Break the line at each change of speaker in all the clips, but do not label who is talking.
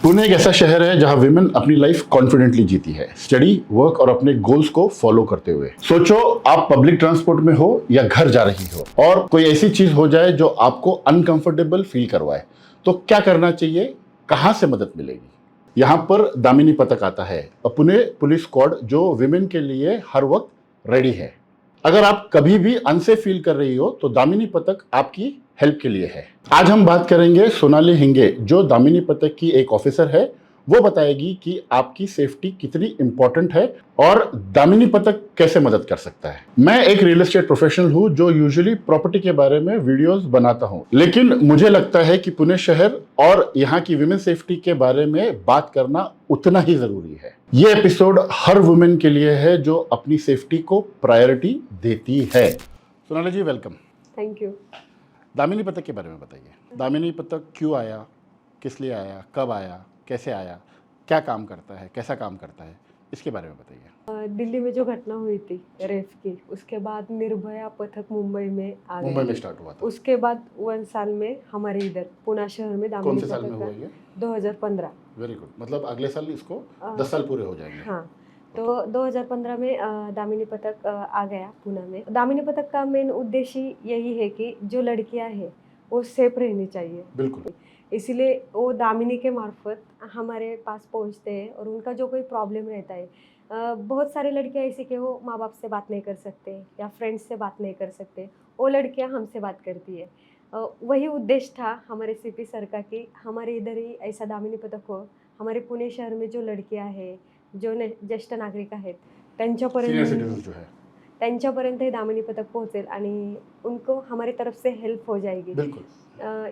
पुणे एक ऐसा शहर है जहां विमेन अपनी लाइफ कॉन्फिडेंटली जीती है, स्टडी, वर्क और अपने गोल्स को फॉलो करते हुए। सोचो आप पब्लिक ट्रांसपोर्ट में हो या घर जा रही हो और कोई ऐसी चीज हो जाए जो आपको अनकंफर्टेबल फील करवाए, तो क्या करना चाहिए, कहां से मदद मिलेगी। यहाँ पर दामिनी पथक आता है, पुणे पुलिस स्क्वाड जो विमेन के लिए हर वक्त रेडी है। अगर आप कभी भी अनसेफ फील कर रही हो तो दामिनी पथक आपकी हेल्प के लिए है। आज हम बात करेंगे सोनाली हिंगे, जो दामिनी पथक की एक ऑफिसर है। वो बताएगी कि आपकी सेफ्टी कितनी इंपॉर्टेंट है और दामिनी पथक कैसे मदद कर सकता है। मैं एक रियल एस्टेट प्रोफेशनल हूं जो यूजुअली प्रॉपर्टी के बारे में वीडियोस बनाता हूं, लेकिन मुझे लगता है कि पुणे शहर और यहाँ की विमेन सेफ्टी के बारे में बात करना उतना ही जरूरी है। ये एपिसोड हर वुमेन के लिए है जो अपनी सेफ्टी को प्रायोरिटी देती है। Sonali ji, welcome.
Thank you.
Damini Pathak के बारे में बताइए। दामिनी पथक क्यों आया, किस लिए आया, कब आया, कैसे आया, क्या काम करता है, कैसा काम करता है, इसके बारे में बताइए।
दिल्ली में जो घटना हुई थी रेप की, उसके बाद निर्भया पथक मुंबई में आ गया।
मुंबई में स्टार्ट हुआ था।
उसके बाद 1 साल में हमारे इधर पुणे शहर में
कौन
दामिनी
से साल में
पथक
हुआ ये?
2015।
वेरी गुड, मतलब अगले साल इसको 10 साल पूरे हो जाएंगे।
हाँ, तो 2015 में दामिनी पथक आ गया पुणे में। दामिनी पथक का मेन उद्देश्य यही है कि जो लड़कियां हैं वो सेफ रहनी चाहिए।
बिल्कुल।
इसीलिए वो दामिनी के मार्फत हमारे पास पहुंचते हैं और उनका जो कोई प्रॉब्लम रहता है, बहुत सारी लड़कियां ऐसी कि वो माँ बाप से बात नहीं कर सकते या फ्रेंड्स से बात नहीं कर सकते, वो लड़कियां हमसे बात करती है। वही उद्देश्य था हमारे सीपी सर का कि हमारे इधर ही ऐसा दामिनी पथक हो। हमारे पुणे शहर में जो लड़कियां हैं, जो ज्येष्ठ नागरिक आहेत,
सीनियर सिटीजन जो है,
त्यांच्यापर्यंत हे दामिनी पथक पोहोचेल आणि उनको हमारी तरफ से हेल्प हो जाएगी।
बिल्कुल।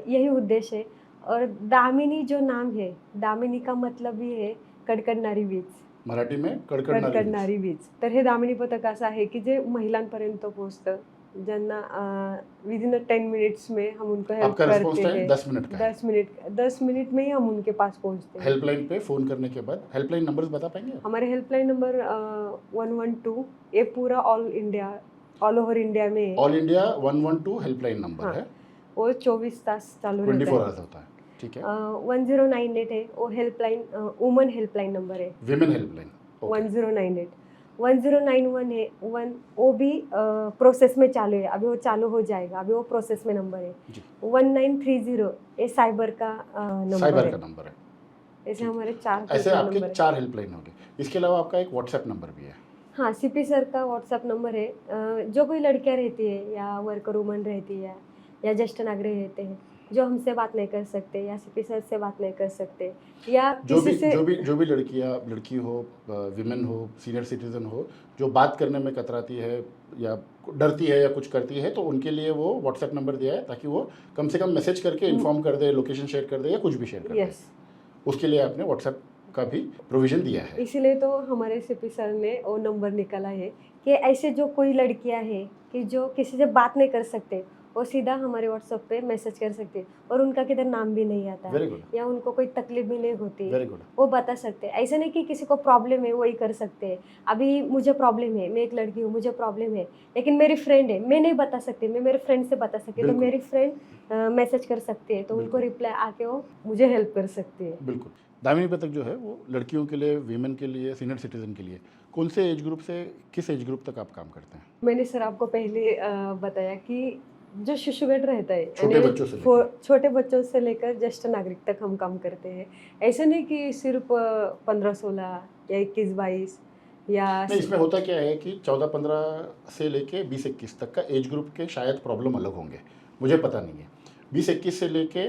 यही उद्देश्य है। और दामिनी जो नाम है, दामिनी का मतलब ही है कडकडणारी वीज,
मराठी में कडकडणारी
कडकडणारी वीज। तर हे दामिनी पथक असं आहे की जे महिलांपर्यंत पोहोचतं, ज्यांना विदिन 10 मिनट्स में हम उनको हेल्प
आपका रिस्पॉन्स
करते
टाइम
हैं।
10 मिनट का है।
10 मिनट में ही हम उनके पास पहुंचते हैं।
हेल्पलाइन पे फोन करने के बाद हेल्पलाइन नंबर्स बता पाएंगे आप?
हमारे हेल्पलाइन नंबर 112, ये पूरा ऑल ओवर इंडिया में है।
ऑल इंडिया 112 हेल्पलाइन नंबर
हाँ,
है,
वो 24 तास चालू
24
रहता है।
आवर्स होता है। ठीक है।
1098 है, वो हेल्पलाइन वुमन हेल्पलाइन नंबर है।
विमेन हेल्पलाइन
1098 1091 है, वो भी प्रोसेस में चालू है, अभी वो चालू हो जाएगा, अभी वो प्रोसेस में नंबर है।
जी।
1930 ये साइबर का नंबर
साइबर
है।
का नंबर है।
ऐसे हमारे 4
ऐसे
हेल्पलाइन
आपके
नंबर है।
4 हेल्पलाइन हो गए। इसके अलावा आपका एक व्हाट्सएप नंबर भी है।
हाँ, सीपी सर का व्हाट्सएप नंबर है। जो कोई लड़कियां रहती है या वर्कर वुमन रहती है या ज्येष्ठ नागरिक रहते हैं जो हमसे बात नहीं कर सकते या सीपी सर से बात नहीं कर सकते या किसी से
जो भी लड़की हो, विमेन हो, सीनियर सिटीजन हो, जो बात करने में कतराती है या डरती है या कुछ करती है, तो उनके लिए वो व्हाट्सएप नंबर दिया है ताकि वो कम से कम मैसेज करके इन्फॉर्म कर दे, लोकेशन शेयर कर दे या कुछ भी शेयर कर दे।
यस,
उसके लिए आपने व्हाट्सएप का भी प्रोविजन दिया है।
इसीलिए तो हमारे सीपी सर ने वो नंबर निकाला है कि ऐसे जो कोई लड़कियां हैं कि जो किसी से बात नहीं कर सकते, वो सीधा हमारे व्हाट्सएप पे मैसेज कर सकते हैं और उनका किधर नाम भी नहीं आता
वेरी
है
गुड,
या उनको कोई तकलीफ भी नहीं होती,
वेरी गुड।
वो बता सकते हैं। ऐसा नहीं कि किसी को प्रॉब्लम है वही कर सकते हैं। अभी मुझे प्रॉब्लम है, मैं एक लड़की हूँ, मुझे प्रॉब्लम है, लेकिन मेरी फ्रेंड है, मैं नहीं बता सकती, मैं मेरे फ्रेंड से बता सकती, तो
बिल्कुल।
मेरी फ्रेंड मैसेज कर सकती है, तो उनको
बिल्कुल।
रिप्लाई आके वो मुझे हेल्प कर सकती है।
बिल्कुल। दामिनी पथक जो है वो लड़कियों के लिए, वीमेन के लिए, सीनियर सिटीजन के लिए, कौन से एज ग्रुप से किस एज ग्रुप तक आप काम करते हैं?
मैंने सर आपको पहले बताया कि जो शिशुगढ़ रहता है,
छोटे
यानी
बच्चों से लेकर
छोटे बच्चों से लेकर ज्येष्ठ नागरिक तक हम काम करते हैं। ऐसा नहीं कि सिर्फ 15-16 या 21-22 या
नहीं, इसमें होता क्या है कि 14-15 से लेके 20-21 तक का एज ग्रुप के शायद प्रॉब्लम अलग होंगे, मुझे पता नहीं है। 20-21 से लेके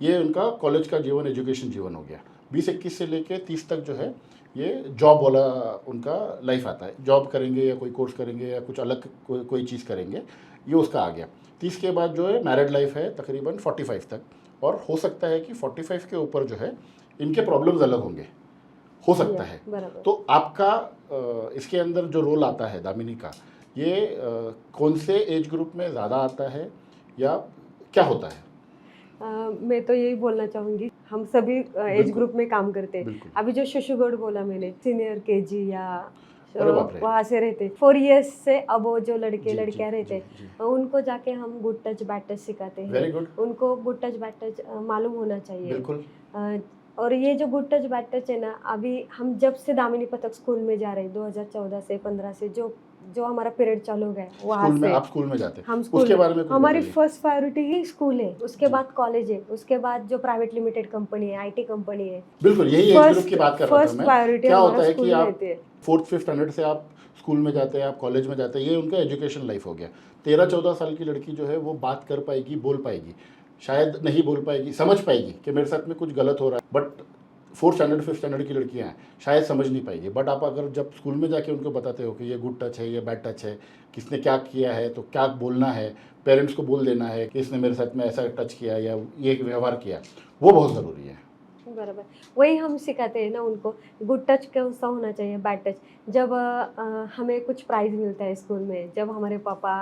ये उनका कॉलेज का जीवन, एजुकेशन जीवन हो गया। 20-21 से लेके 30 तक जो है ये जॉब वाला उनका लाइफ आता है, जॉब करेंगे या कोई कोर्स करेंगे या कुछ अलग कोई चीज़ करेंगे, ये उसका आ गया। 30 के बाद जो है मैरिड लाइफ है तकरीबन 45 तक, और हो सकता है कि 45 के ऊपर जो है इनके प्रॉब्लम्स अलग होंगे, हो सकता है।
बराबर।
तो आपका इसके अंदर जो रोल आता है दामिनी का, ये कौन से एज ग्रुप में ज़्यादा आता है या क्या होता है?
मैं तो यही बोलना चाहूँगी, हम सभी एज ग्रुप में काम करते हैं।
बिल्कुल।
अभी जो शिशुगढ़ बोला मैंने, सीनियर केजी या
अरे बाप रे।
वहाँ से रहते 4 इयर्स से अब वो जो लड़के
जी,
लड़कियाँ
जी,
रहते
जी, जी।
उनको जाके हम गुड टच बैड टच सिखाते
वेरी
हैं।
गुड।
उनको गुड टच बैड टच मालूम होना चाहिए।
बिल्कुल।
और ये जो गुड टच बैड टच है ना, अभी हम जब से दामिनी पथक स्कूल में जा रहे हैं 2014 से 15 से, जो जो हमारा पीरियड चालू हो गया है, वहाँ
स्कूल में
से
आप स्कूल में जाते
हम
हैं,
स्कूल
उसके
में,
बारे में कुछ
हमारी
बताइए।
फर्स्ट प्रायोरिटी ही स्कूल है, उसके
जी।
बाद कॉलेज है, उसके बाद जो प्राइवेट लिमिटेड कंपनी है, आईटी कंपनी है।
बिल्कुल यही एज ग्रुप की बात कर रहा था
फर्स्ट
मैं।
प्रायोरिटी
क्या
हमारा
होता है
स्कूल
कि
ही
आप
रहती है।
4th 5th स्टैंडर्ड से आप स्कूल में जाते हैं, आप कॉलेज में जाते हैं, ये उनका एजुकेशन लाइफ हो गया। 13-14 साल की लड़की जो है वो बात कर पाएगी, बोल पाएगी, शायद नहीं बोल पाएगी, समझ पाएगी कि मेरे साथ में कुछ गलत हो रहा है, but 4th standard 5th standard की लड़कियां हैं, शायद समझ नहीं पाएगी। बट आप अगर जब स्कूल में जाके उनको बताते हो कि ये गुड टच है, ये बैड टच है, किसने क्या किया है तो क्या बोलना है, पेरेंट्स को बोल देना है कि इसने मेरे साथ में ऐसा टच किया या ये व्यवहार किया, वो बहुत ज़रूरी है।
बराबर, वही हम सिखाते हैं ना उनको, गुड टच कौन सा होना चाहिए, बैड टच। जब हमें कुछ प्राइज मिलता है स्कूल में, जब हमारे पापा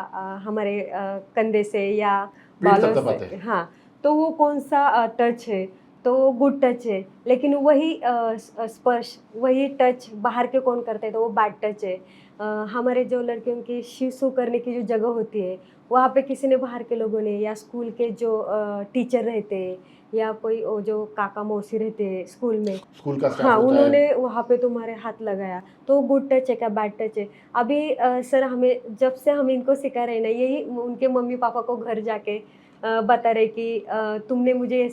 हमारे कंधे से या
पीठ
बालों
थपथपाते
से,
हैं।
हाँ, तो वो कौन सा टच है, तो वो गुड टच है। लेकिन वही स्पर्श, वही टच बाहर के कौन करते हैं, तो वो बैड टच है। हमारे जो लड़कियों की शिशु करने की जो जगह होती है, वहाँ पे किसी ने, बाहर के लोगों ने, या स्कूल के जो टीचर रहते हैं, या कोई वो जो काका मौसी रहते हैं स्कूल में,
स्कूल का स्टाफ
हाँ,
होता है।
उन्होंने वहाँ पे तुम्हारे हाथ लगाया, तो गुड टच है क्या बैड टच है। अभी सर हमें, जब से हम इनको सिखा रहे हैं ना, यही उनके मम्मी पापा को घर जाके बता रहे कि तुमने मुझे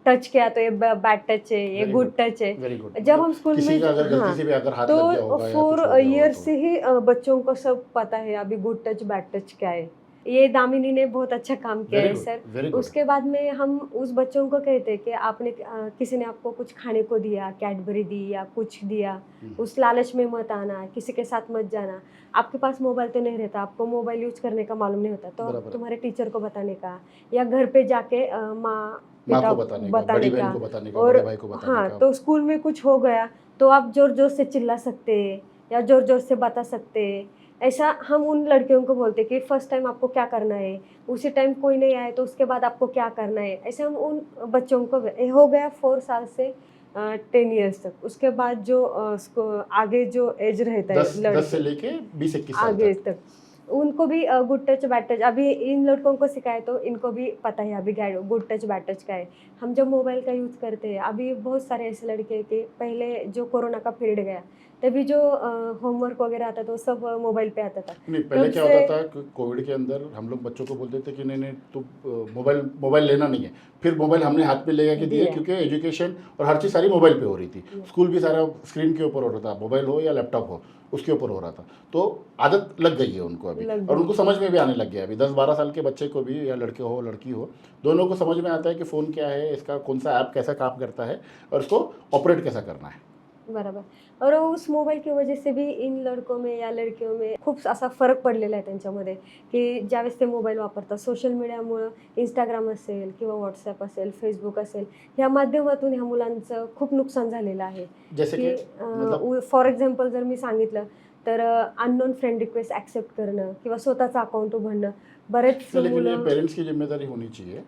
टच किया तो ये बैड टच है, ये
वेरी
गुड
गुड,
टच है।
Very good.
जब हम स्कूल
किसी
में,
का अगर गलती
हाँ,
से भी अगर हाथ लग गया
तो
होगा या कुछ हो
4
गया
ईयर
होगा
से ही बच्चों को सब पता है अभी गुड टच बैड टच क्या है। ये दामिनी ने बहुत अच्छा काम किया
वेरी
है
गुड,
सर।
Very good.
उसके बाद में हम उस बच्चों को कहते हैं कि आपने किसी ने आपको कुछ खाने को दिया, कैडबरी दी या कुछ दिया, उस लालच में मत आना, किसी के साथ मत जाना। आपके पास मोबाइल तो नहीं रहता, आपको मोबाइल यूज करने का मालूम नहीं होता, तो
बराबर है।
तुम्हारे टीचर को बताने का, या घर पे जाके माँ
माँ
पिता
को बताने का, बड़ी
बताने
बहन
का।
को बताने का,
और
बड़े भाई को बताने
हाँ,
का।
तो स्कूल में कुछ हो गया तो आप जोर जोर से चिल्ला सकते हैं या जोर जोर से बता सकते हैं। ऐसा हम उन लड़कियों को बोलते हैं कि फर्स्ट टाइम आपको क्या करना है, उसी टाइम कोई नहीं आए तो उसके बाद आपको क्या करना है। ऐसे हम उन बच्चों को, ये हो गया 4 साल से 10 ईयर्स तक। उसके बाद जो आगे जो एज रहता है
10 से
लड़के
लेके 20-21 साल
आगे
तक।
तक, उनको भी गुड टच बैड टच, अभी इन लड़कों को सिखाए तो इनको भी पता है अभी गुड टच बैड टच का है। हम जब मोबाइल का यूज़ करते हैं, अभी बहुत सारे ऐसे लड़के हैं कि पहले जो कोरोना का पीरियड गया, तभी जो होमवर्क वगैरह आता था वो सब मोबाइल पे आता था।
नहीं, पहले
तब
क्या
से
होता था कि कोविड के अंदर हम लोग बच्चों को बोलते थे कि नहीं नहीं तो मोबाइल मोबाइल लेना नहीं है। फिर मोबाइल हमने हाथ में लेकर के दिए,
दिया।
क्योंकि एजुकेशन और हर चीज़ सारी मोबाइल पे हो रही थी।
Yeah.
स्कूल भी सारा स्क्रीन के ऊपर हो रहा था, मोबाइल हो या लैपटॉप हो, उसके ऊपर हो रहा था। तो आदत लग गई है उनको अभी,
लग
और
गई।
उनको समझ में भी आने लग गया है अभी। 10-12 साल के बच्चे को भी, या लड़के हो लड़की हो, दोनों को समझ में आता है कि फ़ोन क्या है, इसका कौन सा ऐप कैसा काम करता है और इसको ऑपरेट कैसा करना है।
बरोबर. और उस मोबाईल की वजह से भी इन लड़कों में या लड़कियों में खूप असा फरक पडलेला आहे त्यांच्यामध्ये, की ज्यावेळेस ते मोबाईल वापरतात, सोशल मीडियामुळं इंस्टाग्राम असेल किंवा व्हॉट्सॲप असेल, फेसबुक असेल, ह्या माध्यमातून ह्या मुलांचं खूप नुकसान झालेलं आहे.
जैसे कि
की
मतलब
फॉर एक्झाम्पल जर मी सांगितलं तर अननोन फ्रेंड रिक्वेस्ट ॲक्सेप्ट करणं किंवा स्वतःचं अकाउंट उघडणं. बरेच
लेकिन ये
मुलं
पेरेंट्स की जिम्मेदारी होनी चाहिए।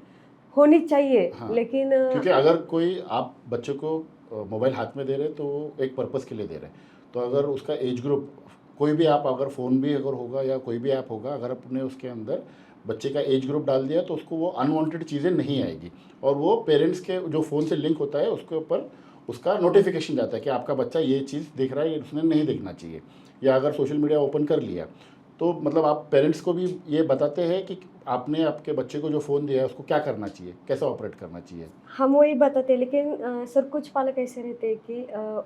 होनी चाहिए,
हाँ,
लेकिन
क्योंकि अगर कोई आप बच्चे को मोबाइल हाथ में दे रहे हैं तो वो एक पर्पस के लिए दे रहे हैं। तो अगर उसका एज ग्रुप, कोई भी आप अगर फ़ोन भी अगर होगा या कोई भी ऐप होगा, अगर आपने उसके अंदर बच्चे का एज ग्रुप डाल दिया तो उसको वो अनवांटेड चीज़ें नहीं आएगी, और वो पेरेंट्स के जो फ़ोन से लिंक होता है उसके ऊपर उसका नोटिफिकेशन जाता है कि आपका बच्चा ये चीज़ देख रहा है, ये उसने नहीं देखना चाहिए। या अगर सोशल मीडिया ओपन कर लिया तो मतलब आप पेरेंट्स को भी ये बताते हैं कि आपने आपके बच्चे को जो फ़ोन दिया है उसको क्या करना चाहिए, कैसा ऑपरेट करना चाहिए।
हम वही बताते हैं, लेकिन सर कुछ पालक ऐसे रहते हैं कि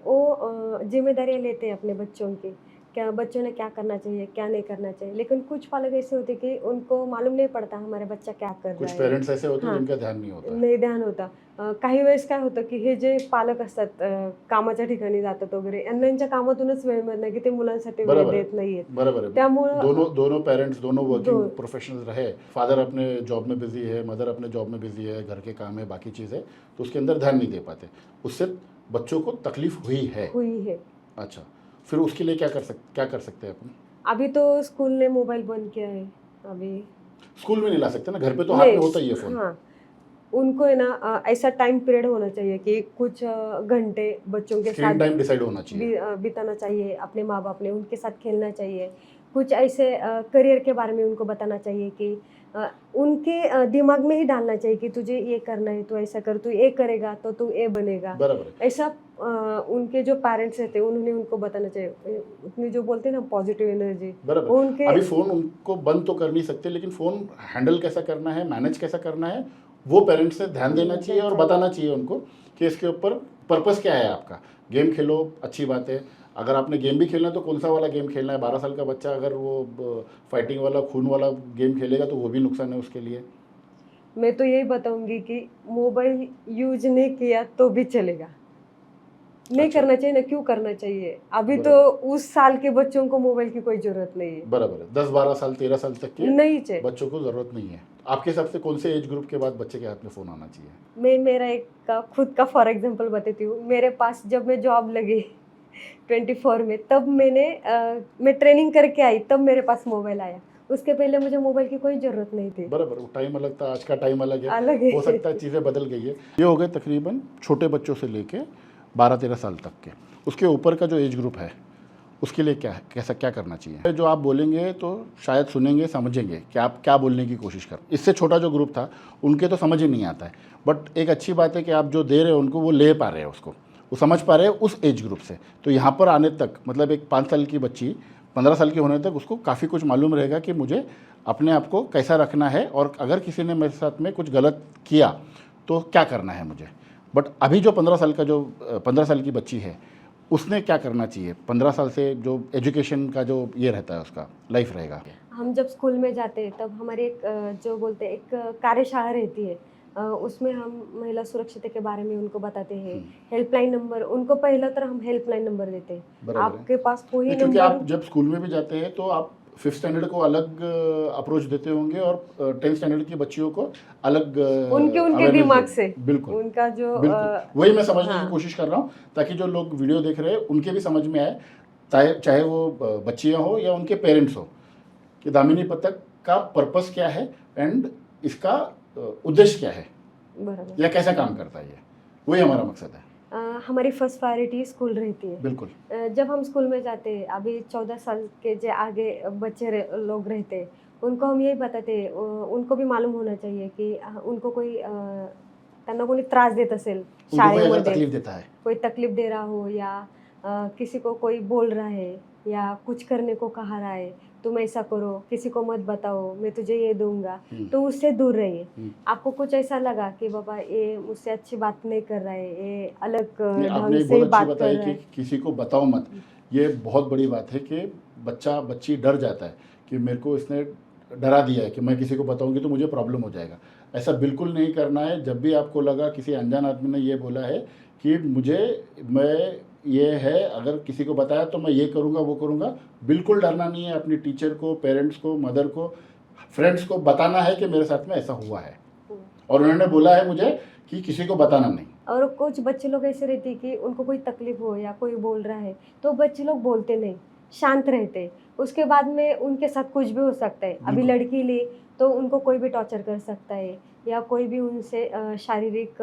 वो जिम्मेदारियाँ लेते हैं अपने बच्चों की, क्या बच्चों ने क्या करना चाहिए, क्या नहीं करना चाहिए। लेकिन कुछ पालक ऐसे होते हैं कि उनको मालूम नहीं पडता हमारा बच्चा क्या कर
कुछ
रहा है.
पेरेंट्स ऐसे होते हैं
हां,
जिनका ध्यान नहीं होता है।
नाही ध्यान होता. काही वेळेस काय होतं की हे जे पालक असतात, कामाच्या ठिकाणी जातात वगैरे, यांना यांच्या कामातूनच वेळ मिळत नाही की ते मुलांसाठी वेळ
बराबर है,
देत नाहीयेत.
बराबर है।
त्यामुळं
दोनों पेरेंट्स, दोनों वर्किंग
दो
प्रोफेशनल्स रहे, फादर अपने जॉब में बिजी है, मदर अपने जॉब में बिजी है, घर के काम है, बाकी चीज़ है, तो उसके अंदर ध्यान नहीं दे पाते, उससे बच्चों को तकलीफ हुई है।
हुई है.
अच्छा, फिर उसके लिए क्या कर सकते हैं अपन?
अभी तो स्कूल ने मोबाइल बंद किया है. अभी
स्कूल में नहीं ला सकते ना, घर पे तो हाथ में होता ही है फ़ोन।
हाँ, उनको है ना ऐसा टाइम पीरियड होना चाहिए कि कुछ घंटे बच्चों के
स्क्रीन
साथ
टाइम डिसाइड होना चाहिए।
बिताना चाहिए, अपने माँ बाप ने उनके साथ खेलना चाहिए. कुछ ऐसे करियर के बारे में उनको बताना चाहिए कि उनके दिमाग में ही डालना चाहिए कि तुझे ये करना है, तो ऐसा कर, तू ये करेगा तो तू ये बनेगा।
बराबर है।
ऐसा उनके जो पेरेंट्स रहते हैं उन्होंने उनको बताना चाहिए। उतनी जो बोलते हैं ना पॉजिटिव एनर्जी,
बराबर।
वो उनके
अभी फोन उनको बंद तो कर नहीं सकते, लेकिन फोन हैंडल कैसा करना है, मैनेज कैसा करना है, वो पेरेंट्स से ध्यान देना चाहिए और बताना चाहिए उनको कि इसके ऊपर पर्पस क्या है आपका। गेम खेलो, अच्छी बात है। अगर आपने गेम भी खेलना है तो कौन सा वाला गेम खेलना है। 12 साल का बच्चा अगर वो फाइटिंग वाला, खून वाला गेम खेलेगा तो वो भी नुकसान है उसके लिए।
मैं तो यही बताऊंगी कि मोबाइल यूज नहीं किया तो भी चलेगा, नहीं
अच्छा।
करना चाहिए ना, क्यों करना चाहिए। अभी तो
बराबर।
उस साल के बच्चों को मोबाइल की कोई जरूरत नहीं है,
बराबर है। 10-12 साल, 13 साल तक के
नहीं चाहिए।
बच्चों को ज़रूरत नहीं है। आपके हिसाब से कौन से एज ग्रुप के बाद बच्चे के हाथ में फ़ोन आना चाहिए?
मैं मेरा एक खुद का फॉर एग्जांपल बताती हूँ। मेरे पास जब मैं जॉब लगी 24 में, तब मैं ट्रेनिंग करके आई, तब मेरे पास मोबाइल आया। उसके पहले मुझे मोबाइल की कोई ज़रूरत नहीं थी।
बराबर, वो टाइम अलग था, आज का टाइम अलग है।
अलग है।
हो सकता है चीज़ें बदल गई है। ये हो गए तकरीबन छोटे बच्चों से लेके 12-13 साल तक के। उसके ऊपर का जो एज ग्रुप है उसके लिए क्या है, कैसा क्या करना चाहिए? जो आप बोलेंगे तो शायद सुनेंगे, समझेंगे कि आप क्या बोलने की कोशिश कर। इससे छोटा जो ग्रुप था उनके तो समझ ही नहीं आता है, बट एक अच्छी बात है कि आप जो दे रहे हो उनको वो ले पा रहे हैं, उसको वो समझ पा रहे हैं उस एज ग्रुप से। तो यहाँ पर आने तक मतलब एक 5 साल की बच्ची 15 साल की होने तक उसको काफ़ी कुछ मालूम रहेगा कि मुझे अपने आप को कैसा रखना है, और अगर किसी ने मेरे साथ में कुछ गलत किया तो क्या करना है मुझे। बट अभी जो 15 साल की बच्ची है उसने क्या करना चाहिए? 15 साल से जो एजुकेशन का जो ये रहता है उसका लाइफ रहेगा।
हम जब स्कूल में जाते हैं तब हमारी एक जो बोलते हैं एक कार्यशाला रहती है। उसमें हम महिला सुरक्षित के बारे में उनको बताते हैं। हेल्पलाइन नंबर उनको पहला तो हम हेल्पलाइन नंबर देते हैं।
बराबर है।
आपके पास कोई
नहीं, क्योंकि
नंबर,
आप जब स्कूल में भी जाते हैं तो आप 5th स्टैंडर्ड को अलग अप्रोच देते होंगे और 10th स्टैंडर्ड की बच्चियों को अलग
उनके
awareness
दिमाग
देते।
से
बिल्कुल
उनका जो
बिल्कुल, वही मैं समझने की
हाँ,
कोशिश कर रहा हूँ ताकि जो लोग वीडियो देख रहे हैं उनके भी समझ में आए, चाहे वो बच्चियाँ हो या उनके पेरेंट्स हो, कि दामिनी पथक का पर्पस क्या है एंड इसका उद्देश्य क्या है
बराबर।
या कैसा काम करता है। ये वही हमारा मकसद है।
हमारी फर्स्ट प्रायोरिटी स्कूल रहती है।
बिल्कुल
जब हम स्कूल में जाते हैं, अभी 14 साल के जो आगे बच्चे लोग रहते हैं, उनको हम यही बताते हैं, उनको भी मालूम होना चाहिए कि उनको कोई त्यांना कोणी त्रास देत असेल
उनको कोई अगर
शाळेमध्ये,
तकलीफ देता है।
कोई तकलीफ दे रहा हो या किसी को कोई बोल रहा है या कुछ करने को कहा रहा है, तुम ऐसा करो, किसी को मत बताओ, मैं तुझे ये दूंगा, तो उससे दूर रहिए। आपको कुछ ऐसा लगा कि बाबा ये मुझसे अच्छी बात नहीं कर रहा है, ये अलग
नहीं,
ढंग
आपने
से
बहुत अच्छी
बात कर
बताई
रहा
कि
है।
किसी को बताओ मत। ये बहुत बड़ी बात है कि बच्ची डर जाता है कि मेरे को इसने डरा दिया है कि मैं किसी को बताऊंगी तो मुझे प्रॉब्लम हो जाएगा। ऐसा बिल्कुल नहीं करना है। जब भी आपको लगा किसी अनजान आदमी ने ये बोला है कि मैं ये है, अगर किसी को बताया तो मैं ये करूँगा वो करूँगा, बिल्कुल डरना नहीं है। अपनी टीचर को, पेरेंट्स को, मदर को, फ्रेंड्स को बताना है कि मेरे साथ में ऐसा हुआ है और उन्होंने बोला है मुझे कि किसी को बताना नहीं।
और कुछ बच्चे लोग ऐसे रहते हैं कि उनको कोई तकलीफ हो या कोई बोल रहा है तो बच्चे लोग बोलते नहीं, शांत रहते हैं। उसके बाद में उनके साथ कुछ भी हो सकता है। अभी
बिल्कुल।
लड़की ले तो उनको कोई भी टॉर्चर कर सकता है या कोई भी उनसे शारीरिक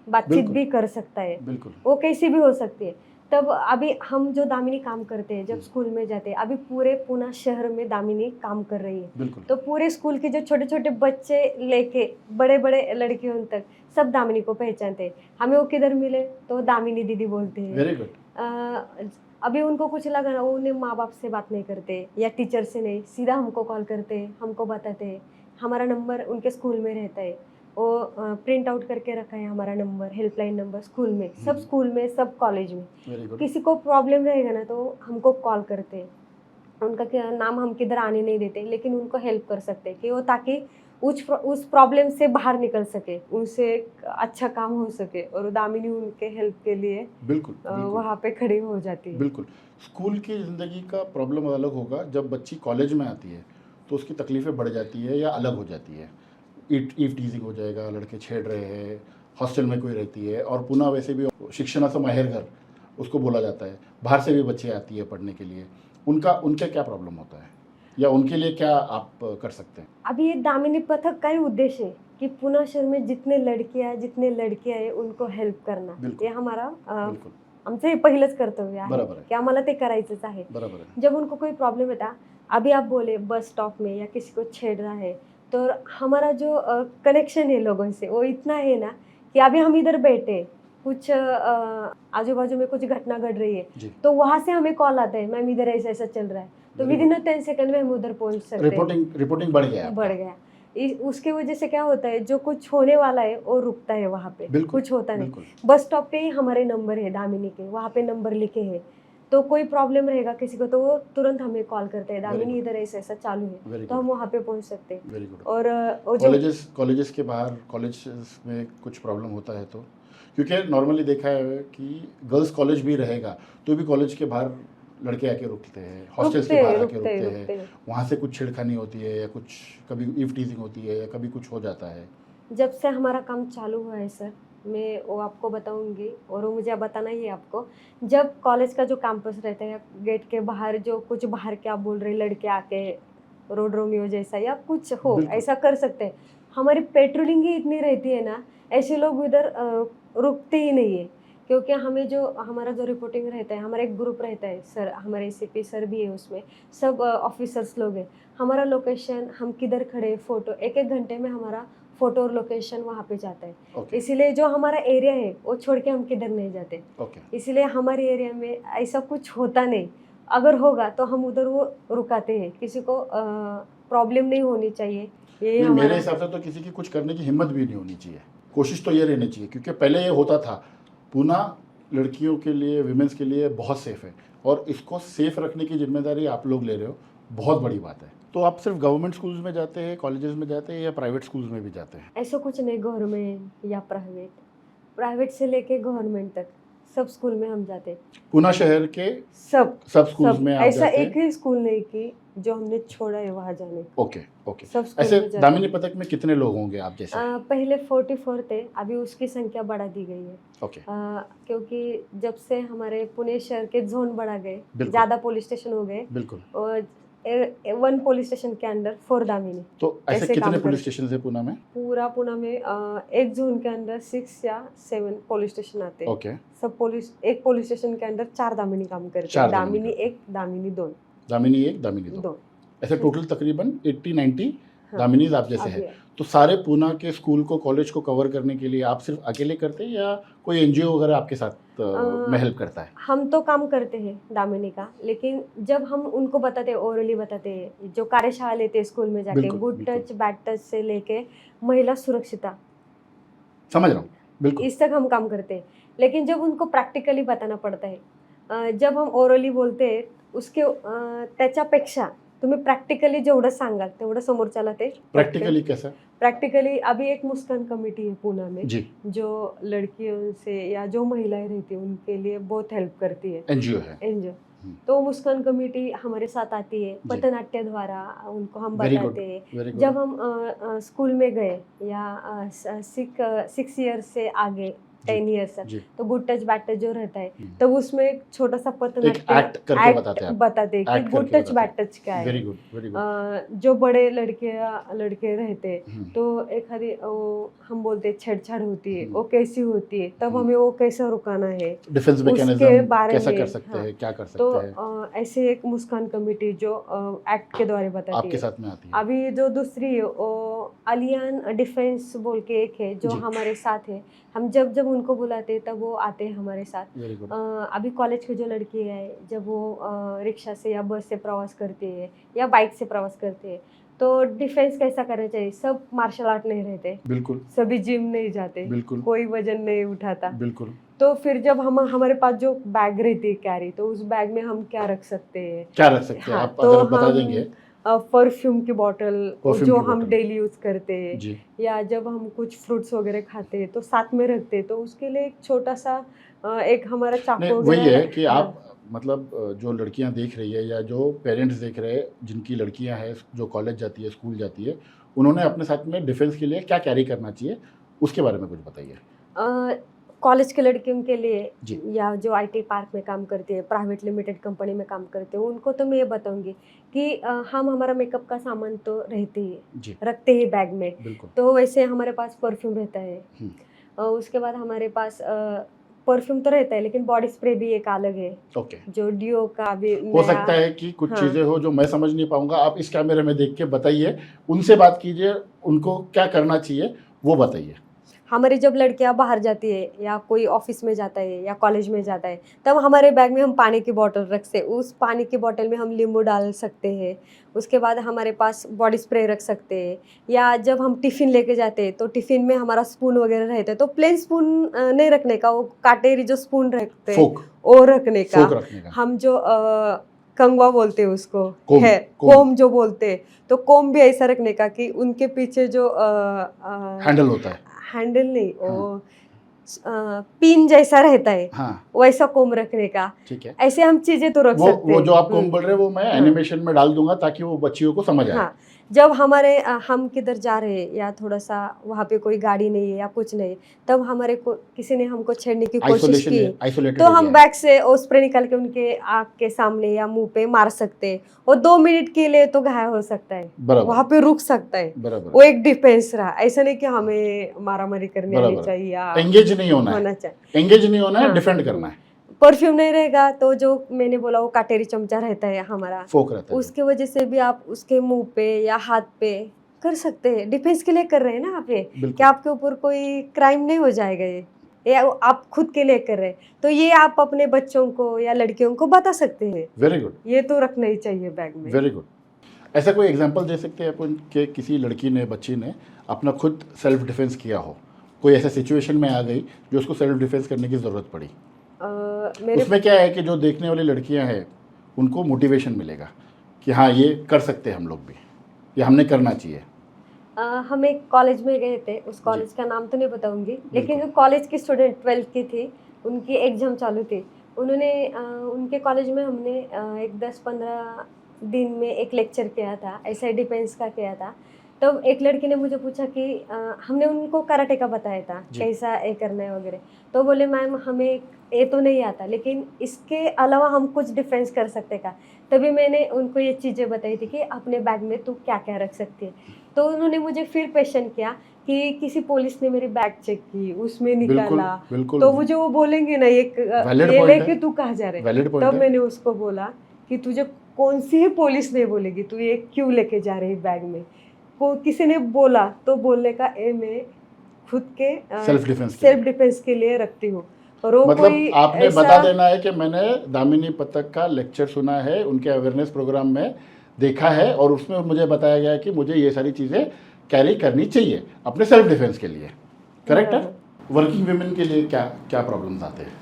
बातचीत
बिल्कुल।
भी कर सकता है,
बिल्कुल
वो कैसी भी हो सकती है। तब अभी हम जो दामिनी काम करते हैं, जब स्कूल में जाते हैं, अभी पूरे पुणे शहर में दामिनी काम कर रही है।
बिल्कुल
तो पूरे स्कूल के जो छोटे छोटे बच्चे लेके बड़े बड़े लड़कियों तक सब दामिनी को पहचानते हैं। हमें वो किधर मिले तो दामिनी दीदी बोलते हैं।
Very good.
अभी उनको कुछ लगा ना, वो उन्हें माँ बाप से बात नहीं करते या टीचर से नहीं, सीधा हमको कॉल करते हैं, हमको बताते हैं। हमारा नंबर उनके स्कूल में रहता है, वो प्रिंट आउट करके रखा है हमारा नंबर, हेल्पलाइन नंबर स्कूल में, सब कॉलेज में।
Very good.
किसी को प्रॉब्लम रहेगा ना तो हमको कॉल करते हैं। उनका क्या नाम हम किधर आने नहीं देते, लेकिन उनको हेल्प कर सकते हैं कि वो ताकि उस प्रॉब्लम से बाहर निकल सके, उनसे एक अच्छा काम हो सके, और दामिनी उनके हेल्प के लिए
बिल्कुल
वहाँ पे खड़ी हो जाती है।
बिल्कुल। स्कूल की ज़िंदगी का प्रॉब्लम अलग होगा। जब बच्ची कॉलेज में आती है तो उसकी तकलीफ़ें बढ़ जाती है या अलग हो जाती है। ईव टीजिंग हो जाएगा, लड़के छेड़ रहे हैं, हॉस्टल में कोई रहती है, और पुनः वैसे भी शिक्षणाचं माहेरघर उसको बोला जाता है। बाहर से भी बच्चे आती है पढ़ने के लिए, उनके क्या प्रॉब्लम होता है या उनके लिए क्या आप कर सकते हैं?
अभी ये दामिनी पथक का ही उद्देश्य है कि पुणे शहर में जितने लड़कियां हैं, जितने लड़के हैं, उनको हेल्प करना।
बिल्कुल।
ये हमारा
बिल्कुल
आमचं हे पहिलंच कर्तव्य आहे
बरोबर आहे.
की आम्हाला ते करायचंच आहे.
बराबर है।
जब उनको कोई प्रॉब्लम है था, अभी आप बोले बस स्टॉप में या किसी को छेड़ रहा है, तो हमारा जो कनेक्शन है लोगों से वो इतना है ना कि अभी हम इधर बैठे, कुछ आजू बाजू में कुछ घटना घट रही है,
जी।
तो वहाँ से हमें कॉल आता है, मैम इधर ऐसा ऐसा चल रहा है, तो
Very
विद इन 10 सेकंड में हम उधर पहुँच सकते हैं।
रिपोर्टिंग बढ़ गया है
बढ़
आपका।
गया। उसके वजह से क्या होता है, जो कुछ होने वाला है वो रुकता है वहाँ पे,
बिल्कुल,
कुछ होता नहीं।
बिल्कुल।
बस स्टॉप पे ही हमारे नंबर है दामिनी के, वहाँ पे नंबर लिखे हैं, तो कोई प्रॉब्लम रहेगा किसी को तो वो तुरंत हमें कॉल करते हैं, दामिनी
good.
इधर ऐसा ऐसा चालू
Very
है, तो हम वहाँ पे पहुँच सकते हैं।
Very good.
और वो जो
कॉलेजेस के बाहर कॉलेज में कुछ प्रॉब्लम होता है तो, क्योंकि नॉर्मली देखा है कि गर्ल्स कॉलेज भी रहेगा तो भी कॉलेज के बाहर लड़के आके रुकते हैं, हॉस्टल्स के बाहर आके रुकते हैं, वहाँ से कुछ छेड़खानी होती है या कुछ कभी ईव टीजिंग होती है या कभी कुछ हो जाता है।
जब से हमारा काम चालू हुआ है सर, मैं वो आपको बताऊंगी और वो मुझे अब बताना ही है आपको। जब कॉलेज का जो कैंपस रहता है, गेट के बाहर जो कुछ बाहर क्या बोल रहे लड़के आके रोड रोमियो जैसा या कुछ हो
बिल्कुल।
ऐसा कर सकते हैं। हमारी पेट्रोलिंग ही इतनी रहती है ना, ऐसे लोग उधर रुकते ही नहीं है, क्योंकि हमें जो हमारा जो रिपोर्टिंग रहता है, हमारा एक ग्रुप रहता है सर, हमारे एसीपी सर भी है उसमें, सब ऑफिसर्स लोग हैं। हमारा लोकेशन, हम किधर खड़े, फोटो एक एक घंटे में हमारा फोटो और लोकेशन वहाँ पे जाता है।
ओके
इसीलिए जो हमारा एरिया है वो छोड़ के हम किधर नहीं जाते,
ओके
इसीलिए हमारे एरिया में ऐसा कुछ होता नहीं। अगर होगा तो हम उधर वो रुकाते हैं, किसी को प्रॉब्लम नहीं होनी चाहिए, यही
नहीं, मेरे
हमारा।
हिसाब से तो किसी की कुछ करने की हिम्मत भी नहीं होनी चाहिए, कोशिश तो ये रहनी चाहिए, क्योंकि पहले ये होता था। पूना लड़कियों के लिए, विमेंस के लिए बहुत सेफ है और इसको सेफ रखने की जिम्मेदारी आप लोग ले रहे हो, बहुत बड़ी बात है। तो आप सिर्फ गवर्नमेंट स्कूल्स में जाते हैं, कॉलेजेस में जाते हैं या प्राइवेट स्कूल्स में भी जाते हैं?
ऐसा कुछ नहीं, गवर्नमेंट या प्राइवेट, प्राइवेट से लेके गवर्नमेंट तक सब स्कूल में हम जाते हैं।
पूना शहर के
सब
स्कूल्स
सब
में आप
ऐसा
जाते
एक ही स्कूल नहीं कि जो हमने छोड़ा है वहाँ जाने को।
Okay okay.
सब स्कूल
ऐसे
में जाते
दामिनी पथक में कितने लोग होंगे आप जैसे?
पहले 44 थे, अभी उसकी संख्या बढ़ा दी गई है।
ओके
क्योंकि जब से हमारे पुणे शहर के जोन बढ़ा गए,
बिल्कुल।
ज़्यादा पुलिस स्टेशन हो गए,
बिल्कुल।
और 1 पुलिस स्टेशन के अंदर 4 दामिनी।
तो ऐसे
ऐसे काम
कितने पुलिस
करते।
स्टेशन है पूना में?
पूरा पुणे में एक जोन के अंदर 6 या 7 पुलिस स्टेशन आते हैं।
ओके।
सब एक पुलिस स्टेशन के अंदर 4 दामिनी काम करते
4
हैं,
दामिनी
दामिनी
करते
1 दामिनी 2
दामिनी 1 दामिनी 2
2।
ऐसे टोटल तकरीबन 80-90
हाँ,
दामिनीज आप जैसे
अभी
है। तो सारे पूना के स्कूल को, कॉलेज को कवर करने के लिए आप सिर्फ अकेले करते हैं या कोई एनजीओ वगैरह आपके साथ में हेल्प करता है?
हम तो काम करते हैं दामिनी का, लेकिन जब हम उनको बताते हैं, ओरली बताते हैं, जो कार्यशाला लेते हैं स्कूल में जाके,
बिल्कुल,
गुड
बिल्कुल।
टच बैड टच से लेके महिला सुरक्षिता,
समझ रहा हूँ, बिल्कुल।
इस तक हम काम करते हैं। लेकिन जब उनको प्रॅक्टिकली बताना पड़ता है, जब हम ओरली बोलते हैं उसके त्याच्यापेक्षा तुम्ही प्रॅक्टिकली जेवढं सांगाल तेवढं समोरच्याला ते
प्रैक्टिकली कैसा?
प्रैक्टिकली अभी एक मुस्कान कमेटी है पूना में,
जी,
जो लड़कियों से या जो महिलाएं रहती हैं उनके लिए बहुत हेल्प करती है,
एनजीओ है।
एनजीओ।
हम्म।
तो मुस्कान कमेटी हमारे साथ आती है,
जी।
पथनाट्य द्वारा उनको हम
वेरी गुड,
बताते हैं।
Very good.
जब हम स्कूल में गए या 6 ईयर्स से आगे, 10 ईयर्स
जी।
तो गुड टच बैड टच जो रहता है,
हम्म।
तब उसमें एक छोटा सा
एक
पथनाट्य
एक्ट करके बताते हैं आप।
बताते हैं कि
एक्ट
गुड
करके
टच
बताते
बैड
हैं।
टच क्या है।
Very good, very good.
जो बड़े लड़के रहते हैं,
हम्म।
तो एखादी हम बोलते हैं छेड़छाड़ होती है,
हम्म।
वो कैसी होती है, तब हमें वो कैसे रुकाना है,
डिफेंस
उसके
मैकेनिज्म
बारे
कैसा
में,
कर सकते
हाँ।
हैं, क्या कर
तो
सकते हैं,
ऐसे एक मुस्कान कमेटी जो एक्ट के द्वारा बताती
आपके
है।
साथ में आती है।
अभी जो दूसरी है वो अलियान डिफेंस बोल के एक है जो
जी।
हमारे साथ है, हम जब जब उनको बुलाते हैं तब वो आते हैं हमारे साथ।
Very good.
अभी कॉलेज की जो लड़की है, जब वो रिक्शा से या बस से प्रवास करती है या बाइक से प्रवास करती है, तो डिफेंस कैसा करना चाहिए। सब मार्शल आर्ट नहीं रहते,
बिल्कुल
सभी जिम नहीं जाते,
बिल्कुल
कोई वजन नहीं उठाता।
बिल्कुल।
तो फिर जब हमारे पास जो बैग रहती है कैरी, तो उस बैग में हम क्या रख सकते हैं।
क्या रख सकते हैं
हाँ,
आप
तो
अगर बता
हम
देंगे?
परफ्यूम की बॉटल
परफ्यूम
जो
की
हम
बॉटल।
डेली यूज करते हैं,
जी।
या जब हम कुछ फ्रूट्स वगैरह खाते हैं तो साथ में रखते हैं, तो उसके लिए एक छोटा सा एक हमारा
नहीं,
चाकू
वही
वगैरह।
है कि
हाँ,
आप मतलब जो लड़कियां देख रही है या जो पेरेंट्स देख रहे हैं, जिनकी लड़कियां हैं जो कॉलेज जाती है, स्कूल जाती है, उन्होंने अपने साथ में डिफेंस के लिए क्या कैरी करना चाहिए, उसके बारे में कुछ बताइए।
कॉलेज के लड़कियों के लिए
जी।
या जो आईटी पार्क में काम करते हैं, प्राइवेट लिमिटेड कंपनी में काम करते हैं, उनको तो मैं ये बताऊंगी कि हम हमारा मेकअप का सामान तो रहते ही
जी
रखते ही बैग में,
बिल्कुल।
तो वैसे हमारे पास परफ्यूम रहता है।
हम्म।
उसके बाद हमारे पास परफ्यूम तो रहता है, लेकिन बॉडी स्प्रे भी एक अलग है,
ओके,
जो डियो का भी
हो
नया।
सकता है कि कुछ
हाँ।
चीजें हो जो मैं समझ नहीं पाऊंगा, आप इस कैमरे में देख के बताइए, उनसे बात कीजिए, उनको क्या करना चाहिए वो बताइए।
हमारी जब लड़कियां बाहर जाती है या कोई ऑफिस में जाता है या कॉलेज में जाता है, तब हमारे बैग में हम पानी की बोतल रख से, उस पानी की बोतल में हम नींबू डाल सकते हैं। उसके बाद हमारे पास बॉडी स्प्रे रख सकते हैं, या जब हम टिफ़िन लेके जाते हैं तो टिफ़िन में हमारा स्पून वगैरह रहता है, तो प्लेन स्पून नहीं रखने का, वो काटेरी जो स्पून रखते हैं
फोक,
वो रखने का।
फोक रखने का,
हम जो कंगवा बोलते हैं उसको,
कोम,
है
कोम।
कोम जो बोलते हैं, तो कोम भी ऐसा रखने का कि उनके पीछे जो
हैंडल होता है।
हैंडल नहीं,
हाँ।
वो पिन जैसा रहता है,
हाँ,
वैसा कोम रखने का।
ठीक है।
ऐसे हम चीजें तो रख सकते
वो
हैं।
जो आप कॉम बोल रहे हैं वो मैं
हाँ।
एनिमेशन में डाल दूंगा ताकि वो बच्चियों को समझ आए।
हाँ, जब हमारे हम किधर जा रहे हैं या थोड़ा सा वहाँ पे कोई गाड़ी नहीं है या कुछ नहीं, तब हमारे को किसी ने हमको छेड़ने की कोशिश
आइसोलेशन
की,
है, आइसोलेटेड
तो हम
एरिया है।
बैग से वो स्प्रे निकाल के उनके आँख के सामने या मुंह पे मार सकते हैं। वो 2 मिनट के लिए तो घायल हो सकता है,
बराबर,
वहाँ पे रुक सकता है।
बराबर,
वो एक डिफेंस रहा, ऐसा नहीं कि हमें मारामारी करनी आनी
बराबर।
चाहिए या
एंगेज नहीं होना है,
होना चाहिए।
एंगेज नहीं होना है,
हाँ।
डिफेंड करना है।
परफ्यूम नहीं रहेगा तो जो मैंने बोला वो काटेरी चमचा रहता है हमारा,
फोक रहता है जो।
उसके वजह से भी आप उसके मुंह पे या हाथ पे कर सकते हैं। डिफेंस के लिए कर रहे हैं ना आप, ये कि
बिल्कुल,
आपके ऊपर कोई क्राइम नहीं हो जाएगा, ये आप खुद के लिए कर रहे हैं, तो ये आप अपने बच्चों को या लड़कियों को बता सकते हैं।
वेरी गुड,
ये तो रखना ही चाहिए बैग में।
Very good. ऐसा कोई एग्जांपल दे सकते हैं अपन कि किसी लड़की ने, बच्ची ने अपना खुद सेल्फ डिफेंस किया हो, कोई ऐसा सिचुएशन में आ गई जो उसको सेल्फ डिफेंस करने की ज़रूरत पड़ी?
मेरे
उसमें क्या है कि जो देखने वाली लड़कियां हैं उनको मोटिवेशन मिलेगा कि हाँ ये कर सकते हैं हम लोग भी, ये हमने करना चाहिए।
हम एक कॉलेज में गए थे, उस कॉलेज का नाम तो नहीं बताऊंगी, लेकिन जो कॉलेज की स्टूडेंट 12th की थी, उनकी एग्जाम चालू थी। उन्होंने उनके कॉलेज में हमने एक 10-15 दिन में एक लेक्चर किया था, ऐसा डिफेंस का किया था। तब एक लड़की ने मुझे पूछा कि हमने उनको कराटे का बताया था
जी।
कैसा ये करना है वगैरह, तो बोले मैम हमें ये तो नहीं आता, लेकिन इसके अलावा हम कुछ डिफेंस कर सकते का। तभी मैंने उनको ये चीज़ें बताई थी कि अपने बैग में तू क्या क्या रख सकती है। तो उन्होंने मुझे फिर क्वेश्चन किया कि किसी पुलिस ने मेरी बैग चेक की, उसमें
बिल्कुल,
निकाला,
बिल्कुल,
तो मुझे वो बोलेंगे ना
वैलिड
ये
पॉइंट
लेके
है,
तू कहाँ जा रहे।
वैलिड पॉइंट
तब
है।
मैंने उसको बोला कि तुझे कौन सी ही पुलिस नहीं बोलेगी, तू ये क्यों लेके जा रही बैग में। को किसी ने बोला तो बोलने का ए मैं खुद के सेल्फ डिफेंस के लिए रखती हूँ। और वो
मतलब
कोई
आपने
ऐसा
बता देना है कि मैंने दामिनी पथक का लेक्चर सुना है, उनके अवेयरनेस प्रोग्राम में देखा है, और उसमें मुझे बताया गया है कि मुझे ये सारी चीज़ें कैरी करनी चाहिए अपने सेल्फ डिफेंस के लिए। करेक्ट है। वर्किंग वुमेन के लिए क्या क्या प्रॉब्लम्स आते हैं?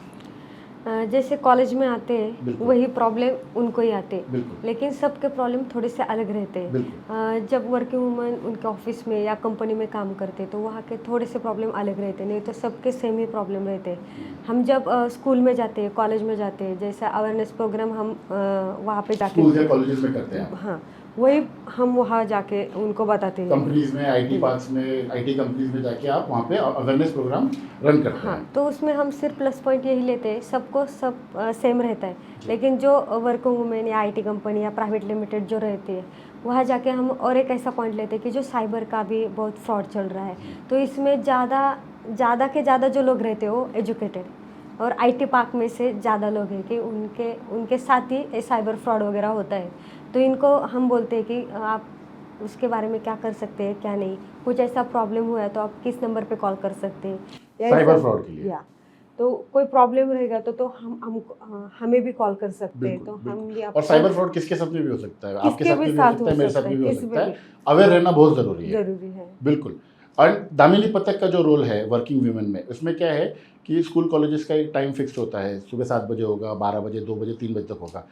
जैसे कॉलेज में आते हैं
बिल्कुल।
वही प्रॉब्लम उनको ही आते हैं,
बिल्कुल,
लेकिन सबके प्रॉब्लम थोड़े से अलग रहते हैं।
बिल्कुल,
जब वर्किंग वूमन उनके ऑफिस में या कंपनी में काम करते हैं तो वहाँ के थोड़े से प्रॉब्लम अलग रहते हैं, नहीं तो सबके सेम ही प्रॉब्लम रहते हैं। हम जब स्कूल में जाते हैं, कॉलेज में जाते हैं, जैसा अवेयरनेस प्रोग्राम हम वहाँ पे जाके
स्कूल या कॉलेजेस में करते हैं आप?
हाँ, वही हम वहाँ जाके उनको बताते हैं।
कंपनीज में, आईटी पार्क्स में, आईटी कंपनीज में जाके आप वहाँ पे अवेयरनेस प्रोग्राम रन करते
हाँ,
हैं।
तो उसमें हम सिर्फ प्लस पॉइंट यही लेते हैं, सबको सब सेम रहता है, लेकिन जो वर्किंग वुमेन या आईटी कंपनी या प्राइवेट लिमिटेड जो रहती है, वहाँ जाके हम और एक ऐसा पॉइंट लेते हैं कि जो साइबर का भी बहुत फ्रॉड चल रहा है। तो इसमें ज़्यादा के ज़्यादा जो लोग रहते हैं वो एजुकेटेड, और आईटी पार्क में से ज़्यादा लोग हैं कि उनके साथ ही साइबर फ्रॉड वगैरह होता है। तो इनको हम बोलते हैं कि आप उसके बारे में क्या कर सकते हैं, क्या नहीं, कुछ ऐसा प्रॉब्लम हुआ है तो आप किस नंबर पे कॉल कर सकते हैं या
साइबर
ऐसा-
फ्रॉड के लिए।
या तो कोई प्रॉब्लम रहेगा तो हमें भी कॉल कर सकते हैं,
बिल्कुल,
तो हम
बिल्कुल।
भी
और
आपको
साइबर फ्रॉड किसके साथ में भी हो सकता है, आपके
किसके
साथ में
भी
भी हो
साथ
सकता है,
हो
मेरे
सकता
साथ
है,
में भी हो
किसी
सकता
पे
है। अवेयर रहना बहुत ज़रूरी है।
जरूरी है।
बिल्कुल। और दामिनी पथक का जो रोल है वर्किंग वुमेन में, उसमें क्या है कि स्कूल कॉलेजेस का एक टाइम फिक्स होता है, सुबह 7 बजे होगा, 12 बजे, 2 बजे, 3 बजे तक होगा।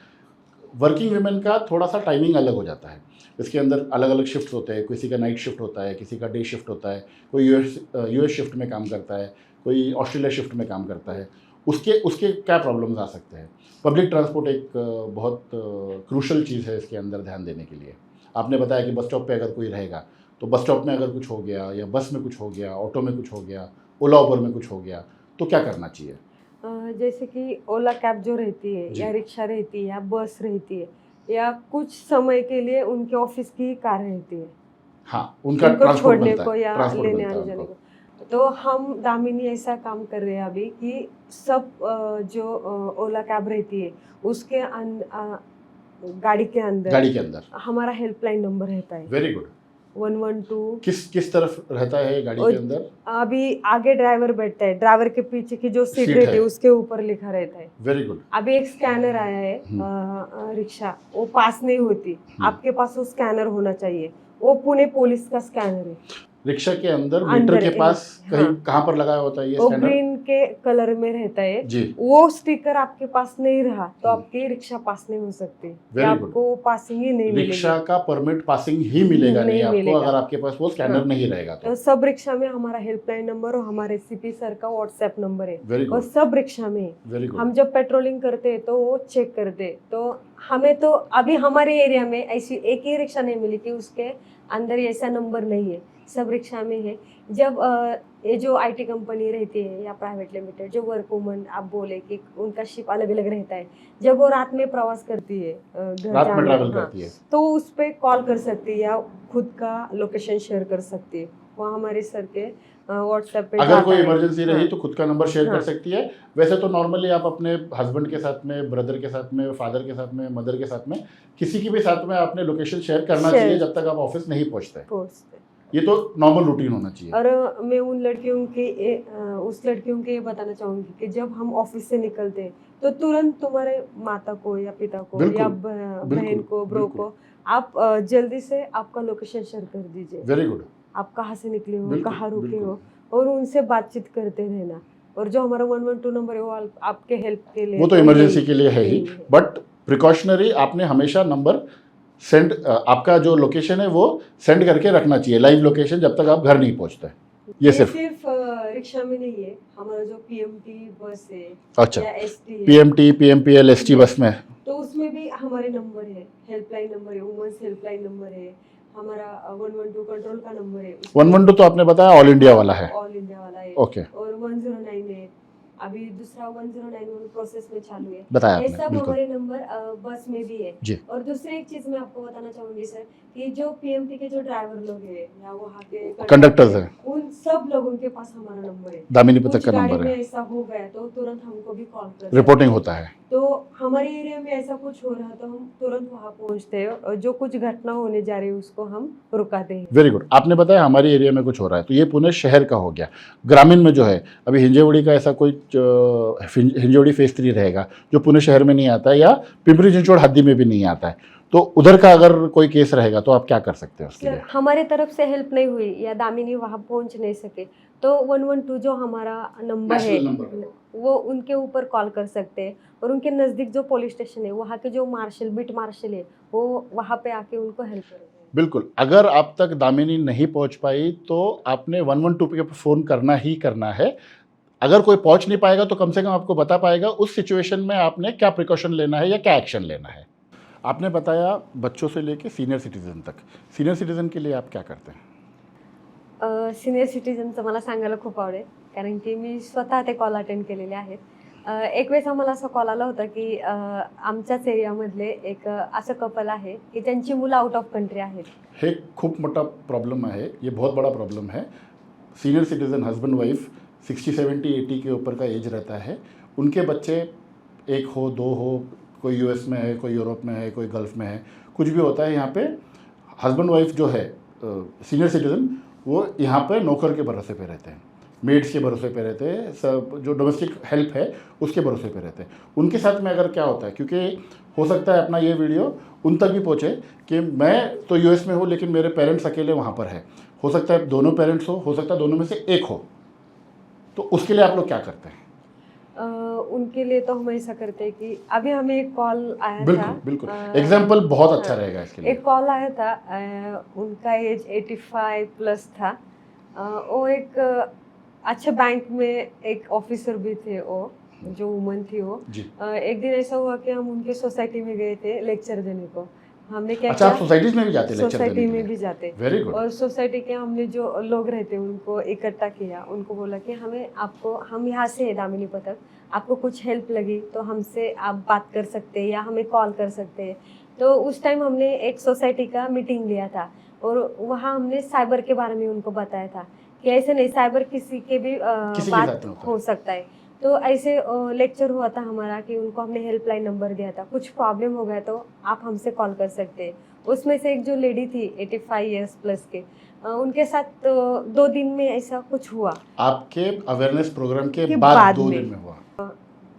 वर्किंग वुमेन का थोड़ा सा टाइमिंग अलग हो जाता है। इसके अंदर अलग अलग शिफ्ट होते हैं, किसी का नाइट शिफ्ट होता है, किसी का डे शिफ्ट होता है, कोई यूएस शिफ्ट में काम करता है, कोई ऑस्ट्रेलिया शिफ्ट में काम करता है। उसके उसके क्या प्रॉब्लम्स आ सकते हैं? पब्लिक ट्रांसपोर्ट एक बहुत क्रूशल चीज़ है इसके अंदर ध्यान देने के लिए। आपने बताया कि बस स्टॉप पे अगर कोई रहेगा, तो बस स्टॉप में अगर कुछ हो गया, या बस में कुछ हो गया, ऑटो में कुछ हो गया, ओला उबर में कुछ हो गया, तो क्या करना चाहिए?
जैसे कि ओला कैब जो रहती है
जी।
या रिक्शा रहती है या बस रहती है, या कुछ समय के लिए उनके ऑफिस की कार रहती है
हाँ, उनका
उनको
ट्रांसपोर्ट
छोड़ने
मिलता
को
है,
या
ट्रांसपोर्ट
लेने
मिलता है
आने जाने
उनको।
को, तो हम दामिनी ऐसा काम कर रहे हैं अभी कि सब जो ओला कैब रहती है उसके गाड़ी के अंदर हमारा हेल्पलाइन नंबर रहता है
वेरी गुड।
112।
किस तरफ रहता है गाड़ी के अंदर?
अभी आगे ड्राइवर बैठता है, ड्राइवर के पीछे की जो सीट
सीट
रहती है
है।
उसके ऊपर लिखा रहता है।
Very good.
अभी एक स्कैनर आया है रिक्शा, वो पास नहीं होती, आपके पास वो स्कैनर होना चाहिए। वो पुणे पुलिस का स्कैनर है।
रिक्शा के अंदर मीटर के पास कहीं कहाँ पर लगाया होता है ये
वो
स्कैनर?
ग्रीन के कलर में रहता है
जी।
वो स्टिकर आपके पास नहीं रहा तो आपकी रिक्शा पास नहीं हो सकती,
Very good.
आपको पासिंग ही नहीं मिलेगी।
रिक्शा का परमिट पासिंग ही मिलेगा नहीं आपको
मिलेगा।
अगर आपके पास वो स्कैनर नहीं रहेगा
तो सब रिक्शा में हमारा हेल्पलाइन नंबर और हमारे सीपी सर का व्हाट्सएप नंबर है।
वेरी
और
गुड।
सब रिक्शा में
वेरी गुड।
हम जब पेट्रोलिंग करते हैं तो वो चेक करते, तो हमें तो अभी हमारे एरिया में ऐसी एक ही रिक्शा नहीं मिली कि उसके अंदर ऐसा नंबर नहीं है, सब रिक्शा में है। जब ये जो आईटी कंपनी रहती है या प्राइवेट लिमिटेड, जो वर्क वुमन आप बोले कि उनका शिप अलग अलग रहता है, जब वो रात में प्रवास करती है घर
रात में
जाने,
ट्रैवल करती है
तो उस पर कॉल कर सकती है या खुद का लोकेशन शेयर कर सकती है। वो हमारे सर के व्हाट्सएप पे
अगर कोई
जाता है।
इमरजेंसी रही
हाँ।
तो खुद का नंबर शेयर कर
हाँ।
सकती है। वैसे तो नॉर्मली आप अपने हस्बैंड के साथ में, ब्रदर के साथ में, फादर के साथ में, मदर के साथ में, किसी की भी साथ में आपने लोकेशन शेयर करना चाहिए जब तक आप ऑफिस नहीं पहुंचते। ये तो नॉर्मल रूटीन होना चाहिए।
और मैं उन लड़कियों के उस लड़कियों के ये बताना चाहूंगी कि जब हम ऑफिस से निकलते हैं तो तुरंत तुम्हारे माता को या पिता को या बहन को, ब्रो को आप जल्दी से आपका लोकेशन शेयर कर दीजिए।
Very good.
आप कहाँ से निकले हो, कहाँ रुके हो, और उनसे बातचीत करते रहना। और जो हमारा 112 नंबर है वो आपके हेल्प के लिए,
वो तो इमरजेंसी के लिए है ही, बट प्रिकॉशनरी आपने हमेशा नंबर सेंड, आपका जो लोकेशन है वो सेंड करके रखना चाहिए, लाइव लोकेशन, जब तक आप घर नहीं पहुंचते। ये सिर्फ
रिक्शा में नहीं है, हमारा जो पीएमटी बस है,
अच्छा,
या एसटी है,
पीएमटी, पीएमपीएल, एसटी बस में,
तो उसमें भी हमारे नंबर है, हेल्पलाइन नंबर है, वुमेन्स हेल्पलाइन नंबर है, हमारा 112 कंट्रोल का नंबर है।
112 तो आपने बताया ऑल इंडिया वाला है।
ऑल इंडिया वाला है।
ओके।
और 109 है, अभी दूसरा 109 प्रोसेस में चालू है।
बताया
ये
आपने,
सब
बिल्कुल।
हमारे नंबर बस में भी है
जी।
और दूसरी एक चीज मैं आपको बताना चाहूंगी सर, कि जो पीएमटी के जो ड्राइवर लोग हैं या वहाँ के
कंडक्टर्स हैं,
उन सब लोगों के पास हमारा नंबर है।
दामिनी पथक
कुछ
का
गाड़ी
नंबर
में
है,
ऐसा हो गया तो तुरंत हमको भी कॉल कर
रिपोर्टिंग होता है।
तो हमारे एरिया में ऐसा कुछ हो रहा तो हम तुरंत वहाँ पहुँचते हैं और जो कुछ घटना होने जा रही है उसको हम रुकाते हैं।
Very good. आपने बताया हमारे एरिया में कुछ हो रहा है, तो ये पुणे शहर का हो गया। ग्रामीण में जो है, अभी हिंजेवड़ी का ऐसा कोई हिंजेवड़ी फेज 3 रहेगा जो पुणे शहर में नहीं आता है, या पिंपरी चिंचवड़ हद्दी में भी नहीं आता है, तो उधर का अगर कोई केस रहेगा तो आप क्या कर सकते हैं उसके लिए?
हमारे तरफ से हेल्प नहीं हुई या दामिनी वहाँ पहुँच नहीं सके तो 112 जो हमारा नंबर है वो उनके ऊपर कॉल कर सकते हैं, और उनके नज़दीक जो पुलिस स्टेशन है वहाँ के जो मार्शल, बीट मार्शल है, वो वहाँ पे आके उनको हेल्प करेंगे।
बिल्कुल। अगर आप तक दामिनी नहीं पहुंच पाई तो आपने 112 पे फ़ोन करना ही करना है। अगर कोई पहुंच नहीं पाएगा तो कम से कम आपको बता पाएगा उस सिचुएशन में आपने क्या प्रिकॉशन लेना है या क्या एक्शन लेना है। आपने बताया बच्चों से लेके सीनियर सिटीजन तक। सीनियर सिटीजन के लिए आप क्या करते हैं?
सिनियर सिटीजनचं मला सांगायला खूप आवडेल, कारण की मी स्वतः ते कॉल अटेंड केलेले आहेत. एक वेळेस आम्हाला असा कॉल आला होता की आमच्याच एरियामधले एक असं कपल आहे की त्यांची मुलं आउट ऑफ कंट्री आहेत.
हे खूप मोठा प्रॉब्लम है, ये बहुत बड़ा प्रॉब्लम है। सीनियर सिटीजन हस्बैंड वाइफ 60, 70, 80 के ऊपर का एज रहता है, उनके बच्चे 1 हो 2 हो, कोई यूएस में है, कोई यूरोप में है, कोई गल्फ़ में है, कुछ भी होता है, यहाँ पे हस्बैंड वाइफ जो है सीनियर सिटीजन, वो यहाँ पे नौकर के भरोसे पे रहते हैं, मेड्स के भरोसे पे रहते हैं, सब जो डोमेस्टिक हेल्प है उसके भरोसे पे रहते हैं। उनके साथ में अगर क्या होता है, क्योंकि हो सकता है अपना ये वीडियो उन तक भी पहुँचे कि मैं तो यूएस में हूँ लेकिन मेरे पेरेंट्स अकेले वहाँ पर है, हो सकता है दोनों पेरेंट्स हो सकता है दोनों में से एक हो, तो उसके लिए आप लोग क्या करते हैं?
उनके लिए तो हम ऐसा करते हैं कि अभी हमें एक कॉल आया था,
बिल्कुल एग्जाम्पल बहुत अच्छा रहेगा इसके लिए।
एक कॉल आया था, उनका एज 85 प्लस था, वो एक अच्छे बैंक में एक ऑफिसर भी थे, वो जो वुमन थी वो एक दिन ऐसा हुआ कि हम उनके सोसाइटी में गए थे लेक्चर देने को। हमने क्या
अच्छा, आप सोसाइटीज में भी जाते हैं लेक्चर देने के लिए?
सोसाइटी में भी जाते।
Very good.
और सोसाइटी के हमने जो लोग रहते हैं उनको इकट्ठा किया, उनको बोला कि हम यहाँ से है दामिनी पथक, आपको कुछ हेल्प लगी तो हमसे आप बात कर सकते हैं या हमें कॉल कर सकते हैं। तो उस टाइम हमने एक सोसाइटी का मीटिंग लिया था और वहाँ हमने साइबर के बारे में उनको बताया था कि ऐसे नहीं, साइबर किसी के भी
किसी के
बात
साथ में होता
हो सकता है। तो ऐसे लेक्चर हुआ था हमारा कि उनको हमने हेल्पलाइन नंबर दिया था, कुछ प्रॉब्लम हो गया तो आप हमसे कॉल कर सकते हैं। उसमें से एक जो लेडी थी 85 इयर्स प्लस के, उनके साथ 2 दिन में ऐसा कुछ हुआ।
आपके अवेयरनेस प्रोग्राम के
के
बाद
बाद
2
में
दिन में हुआ?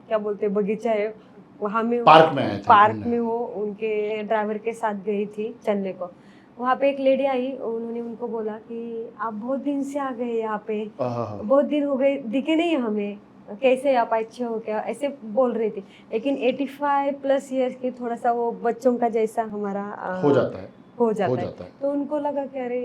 क्या बोलते हैं, बगीचा है वहाँ में,
पार्क में आए थे
पार्क
घूमने?
में वो उनके ड्राइवर के साथ गई थी चलने को। वहाँ पे एक लेडी आई, उन्होंने उनको बोला कि आप बहुत दिन से आ गए यहाँ पे,
हाँ।
बहुत दिन हो गए, दिखे नहीं हमें, कैसे आप अच्छे हो क्या, ऐसे बोल रही थी। लेकिन 85 प्लस ईयर्स के थोड़ा सा वो बच्चों का जैसा हमारा
हो जाता है,
हो
हो
जाता है।
जाता है।
तो उनको लगा कि अरे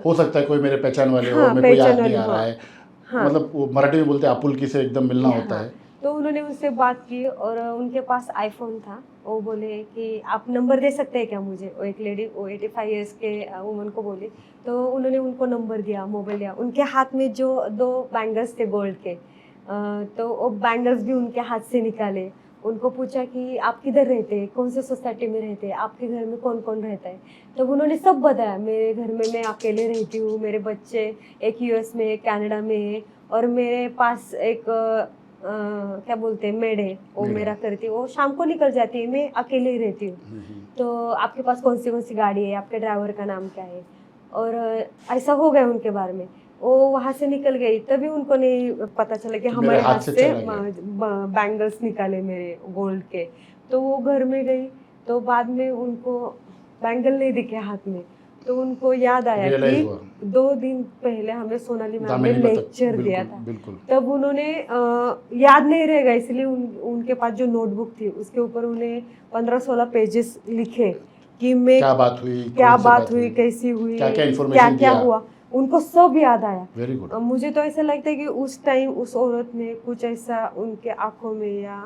हो सकता है कोई मेरे पहचान वाले हो,
हाँ
मेरे को याद
पहचान
नहीं
वाली,
आ रहा
हाँ
है।
हाँ
मतलब वो मराठी में बोलते हैं आपुलकी से एकदम मिलना होता
हाँ।
है।
तो उन्होंने उनसे बात की और उनके पास आईफोन था। वो बोले कि आप नंबर दे सकते हैं क्या मुझे, वो एक लेडी वो 85 इयर्स के वुमन को बोली। तो उन्होंने उनको नंबर दिया, मोबाइल दिया। उनके हाथ में जो 2 बैंगल्स थे गोल्ड के, तो वो बैंगल्स भी उनके हाथ से निकाले। उनको पूछा कि आप किधर रहते हैं, कौन से सोसाइटी में रहते हैं, आपके घर में कौन कौन रहता है। तो उन्होंने सब बताया, मेरे घर में मैं अकेले रहती हूँ, मेरे बच्चे एक यूएस में, कनाडा में है, और मेरे पास एक क्या बोलते हैं मेड है, वो
मेड है।
मेरा करती है, वो शाम को निकल जाती है, मैं अकेले ही रहती हूँ। तो आपके पास कौन सी गाड़ी है, आपके ड्राइवर का नाम क्या है, और ऐसा हो गया उनके बारे में। वो वहां से निकल गई, तभी उनको नहीं पता चला कि
कि
हमारे
मेरे हाथ
हाथ
से
से
चला गया।
बैंगल्स निकाले मेरे गोल्ड के। तो वो घर में गई, तो बाद में उनको बैंगल नहीं दिखे हाथ में। तो उनको याद आया
रियलाइज
कि
हुआ
2 दिन पहले हमें सोनाली मैम ने
दामिनी पतक,
लेक्चर दिया
बिल्कुल
था।
बिल्कुल।
तब उन्होंने याद नहीं रहेगा, इसलिए उनके पास जो नोटबुक थी उसके ऊपर उन्हें 15-16 पेजेस लिखे कि मैं
क्या बात हुई,
क्या
कौन से
बात हुई, कैसी हुई,
क्या क्या
क्या
इन्फॉर्मेशन
क्या
दिया।
हुआ, उनको सब याद आया।
Very good.
मुझे तो ऐसा लगता है कि उस टाइम उस औरत ने कुछ ऐसा उनके आंखों में या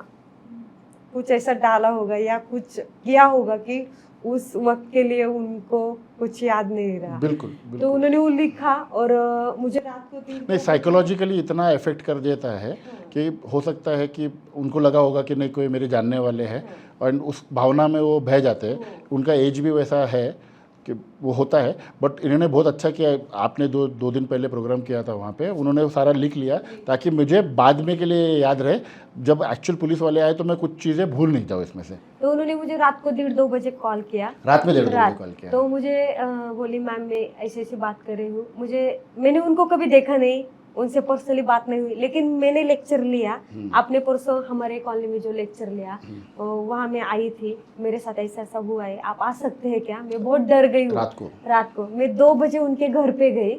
कुछ ऐसा डाला होगा या कुछ किया होगा कि उस वक्त के लिए उनको कुछ याद नहीं रहा।
बिल्कुल
तो
बिल्कुल।
उन्होंने वो लिखा और मुझे रात को 3
नहीं, साइकोलॉजिकली इतना इफेक्ट कर देता है कि हो सकता है कि उनको लगा होगा कि नहीं कोई मेरे जानने वाले हैं, और उस भावना में वो बह जाते हैं। उनका एज भी वैसा है कि वो होता है। बट इन्होंने बहुत अच्छा किया, आपने दो दिन पहले प्रोग्राम किया था वहाँ पे, उन्होंने वो सारा लिख लिया ताकि मुझे बाद में के लिए याद रहे, जब एक्चुअल पुलिस वाले आए तो मैं कुछ चीज़ें भूल नहीं जाऊँ इसमें से।
तो उन्होंने मुझे रात को 1:30-2 बजे कॉल किया।
रात में 1:30 बजे कॉल किया?
तो मुझे बोली मैम मैं ऐसे ऐसे बात कर रही हूँ, मैंने उनको कभी देखा नहीं, उनसे पर्सनली बात नहीं हुई, लेकिन मैंने लेक्चर लिया। आपने परसों हमारे कॉलेज में जो लेक्चर लिया, वहाँ मैं आई थी, मेरे साथ ऐसा ऐसा हुआ है, आप आ सकते हैं क्या। मैं बहुत डर गई हूँ। रात को मैं 2 बजे उनके घर पे गई।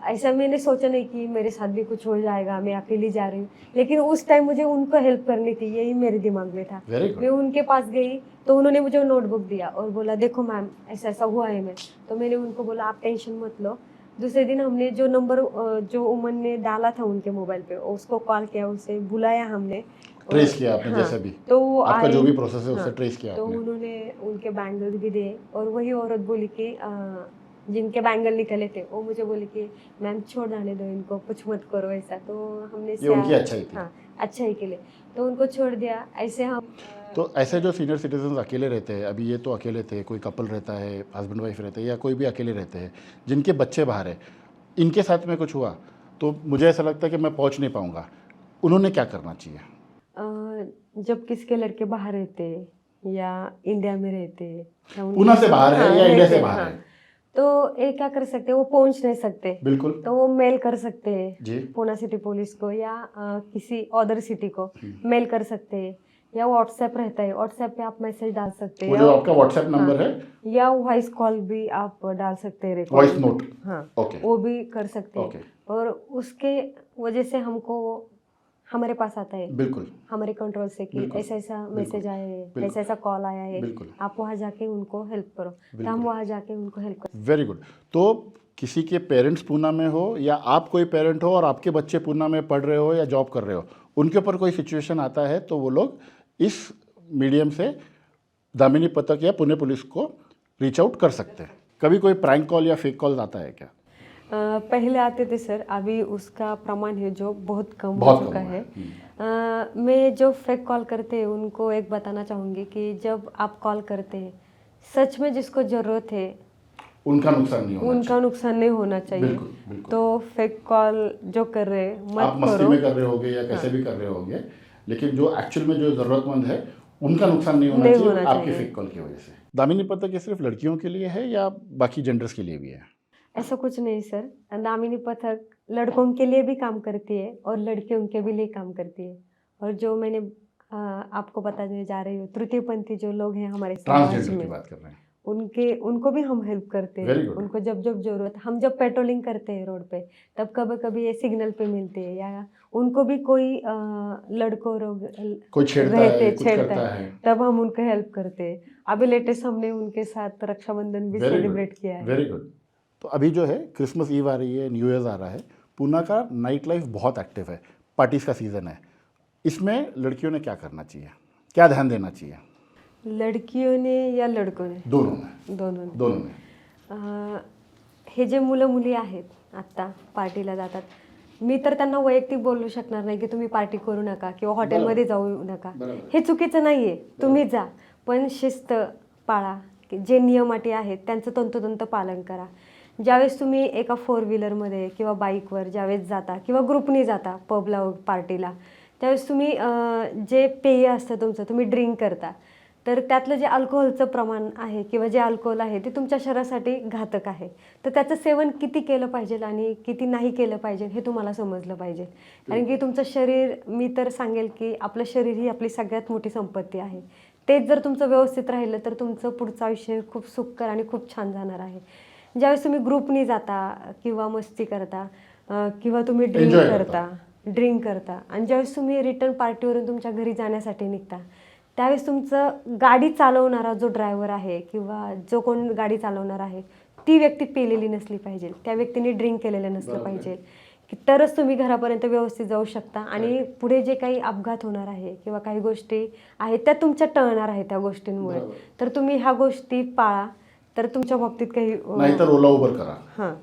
ऐसा मैंने सोचा नहीं कि मेरे साथ भी कुछ हो जाएगा, मैं अकेली जा रही हूँ, लेकिन उस टाइम मुझे उनको हेल्प करनी थी, यही मेरे दिमाग में था। मैं उनके पास गई तो उन्होंने मुझे नोटबुक दिया और बोला देखो मैम ऐसा ऐसा हुआ है। मैं तो मैंने उनको बोला आप टेंशन मत लो। दूसरे दिन हमने जो नंबर जो उमन ने डाला था उनके मोबाइल पे, उसको कॉल किया, उसे बुलाया हमने,
ट्रेस किया आपने।
हाँ,
जैसे भी
तो वो
आपका
आए,
जो भी प्रोसेस है उससे
हाँ,
ट्रेस किया
तो
आपने।
उन्होंने उनके बैंगल्स भी दिए और वही औरत बोली कि जिनके बैंगल निकले थे वो मुझे बोली कि मैम छोड़ जाने दो इनको, कुछ मत करो ऐसा। तो हमने
ये उनकी अच्छाई थी।
हाँ, अच्छाई के लिए तो उनको छोड़ दिया। ऐसे हम
तो ऐसे जो सीनियर सिटीजन अकेले रहते हैं, अभी ये तो अकेले थे, कोई कपल रहता है, हस्बैंड वाइफ रहते हैं, या कोई भी अकेले रहते हैं जिनके बच्चे बाहर है, इनके साथ में कुछ हुआ तो मुझे ऐसा लगता है कि मैं पहुंच नहीं पाऊंगा, उन्होंने क्या करना चाहिए?
जब किसके लड़के बाहर रहते या इंडिया में रहते
पुणे से बाहर है या इंडिया से बाहर है,
तो ये क्या कर सकते हैं, वो पहुंच नहीं सकते।
बिल्कुल।
तो वो मेल कर सकते हैं
जी।
पुणे सिटी पुलिस को या किसी अदर सिटी को मेल कर सकते हैं, या व्हाट्सएप रहता है, व्हाट्सएप पे आप मैसेज डाल सकते हैं।
वो जो आपका व्हाट्सएप नंबर है,
या वॉइस कॉल भी आप डाल सकते हैं,
वॉइस नोट,
हाँ
ओके,
वो भी कर सकते हैं।
ओके।
और उसके वजह से हमको हमारे पास आता है,
बिल्कुल,
हमारे कंट्रोल से कि ऐसा ऐसा मैसेज आया है, ऐसा ऐसा कॉल आया है, आप वहाँ जाके उनको हेल्प करो। तो हम वहाँ जाके उनको हेल्प करो।
Very good. तो किसी के पेरेंट्स पूना में हो या आप कोई पेरेंट हो और आपके बच्चे पूना में पढ़ रहे हो या जॉब कर रहे हो, उनके ऊपर कोई सिचुएशन आता है तो वो लोग इस मीडियम से दामिनी पतक या पुणे पुलिस को रीच आउट कर सकते हैं। कभी कोई प्रैंक कॉल या फेक कॉल आता है क्या?
पहले आते थे सर, अभी उसका प्रमाण है जो बहुत कम हो चुका है। मैं जो फेक कॉल करते हैं उनको एक बताना चाहूँगी कि जब आप कॉल करते हैं, सच में जिसको ज़रूरत है
उनका नुकसान नहीं होना
उनका नुकसान नहीं होना चाहिए।
बिल्कुल, बिल्कुल।
तो फेक कॉल जो कर रहे हैं
चाहिए। आप
मत
मस्ती
करो।
में कर रहे होगे या कैसे भी कर रहे होगे, लेकिन जो एक्चुअल में जो ज़रूरतमंद है उनका नुकसान नहीं होना
नहीं
चाहिए
होना
आपके
चाहिए।
फेक कॉल की वजह से। दामिनी पथक ये सिर्फ लड़कियों के लिए है या बाकी जेंडर्स के लिए भी है?
ऐसा कुछ नहीं सर, दामिनी पथक लड़कों के लिए भी काम करती है और लड़कियों के भी लिए काम करती है। और जो मैंने आपको बताने जा रही हूँ, तृतीयपंथी जो लोग हैं हमारे समाज
ट्रांसजेंडर की
में,
बात कर रहे हैं।
उनको भी हम हेल्प करते हैं।
Very good.
उनको जब जब जरूरत, हम जब पेट्रोलिंग करते हैं रोड पे, तब कभी कभी ये सिग्नल पे मिलते हैं, या उनको भी कोई लड़कों रोग
कोई छेड़ता है, कुछ करता है।
तब हम उनको हेल्प करते हैं। अभी लेटेस्ट हमने उनके साथ रक्षाबंधन भी सेलिब्रेट किया है।
Very good. तो अभी जो है क्रिसमस ईव आ रही है, न्यू ईयर्स आ रहा है, पूना का नाइट लाइफ बहुत एक्टिव है, पार्टीज का सीजन है। इसमें लड़कियों ने क्या करना चाहिए, क्या ध्यान देना चाहिए?
लडकियों ने या लडकों ने?
दोनों ने
हे जे मुलं मुली आहेत आत्ता पार्टीला जातात, मी तर त्यांना वैयक्तिक बोलू शकणार नाही की तुम्ही पार्टी करू नका किंवा हॉटेलमध्ये जाऊ नका, हे चुकीचं नाही आहे, तुम्ही जा, पण शिस्त पाळा, की जे नियम अटी आहेत त्यांचं तंतोतंत पालन करा. ज्यावेळेस तुम्ही एका 4 व्हीलरमध्ये किंवा बाईकवर ज्यावेळेस जाता किंवा ग्रुपनी जाता पबला पार्टीला, त्यावेळेस तुम्ही जे पेय असतं तुमचं, तुम्ही ड्रिंक करता, तर त्यातलं जे अल्कोहोलचं प्रमाण आहे किंवा जे अल्कोहोल आहे ते तुमच्या शरीरासाठी घातक आहे. तर त्याचं सेवन किती केलं पाहिजे आणि किती नाही केलं पाहिजे हे तुम्हाला समजलं पाहिजे. कारण की तुमचं शरीर, मी तर सांगेल की आपलं शरीर ही आपली सगळ्यात मोठी संपत्ती आहे. तेच जर तुमचं व्यवस्थित राहिलं तर तुमचं पुढचं आयुष्य खूप सुखकर आणि खूप छान जाणार आहे. ज्यावेळेस तुम्ही ग्रुपनी जाता किंवा मस्ती करता किंवा तुम्ही ड्रिंक करता आणि ज्यावेळेस तुम्ही रिटर्न पार्टीवरून तुमच्या घरी जाण्यासाठी निघता, त्यावेळेस तुमचं गाडी चालवणारा जो ड्रायव्हर आहे किंवा जो कोण गाडी चालवणार आहे, ती व्यक्ती पेलेली नसली पाहिजे, त्या व्यक्तीने ड्रिंक केलेलं नसलं पाहिजे, की तरच तुम्ही घरापर्यंत व्यवस्थित जाऊ शकता आणि पुढे जे काही अपघात होणार आहे किंवा काही गोष्टी आहेत त्या तुमच्या टळणार आहेत त्या गोष्टींमुळे. तर तुम्ही ह्या गोष्टी पाळा, तर तुमच्या बाबतीत काही
नाहीतर ओला उबर करा.
हां.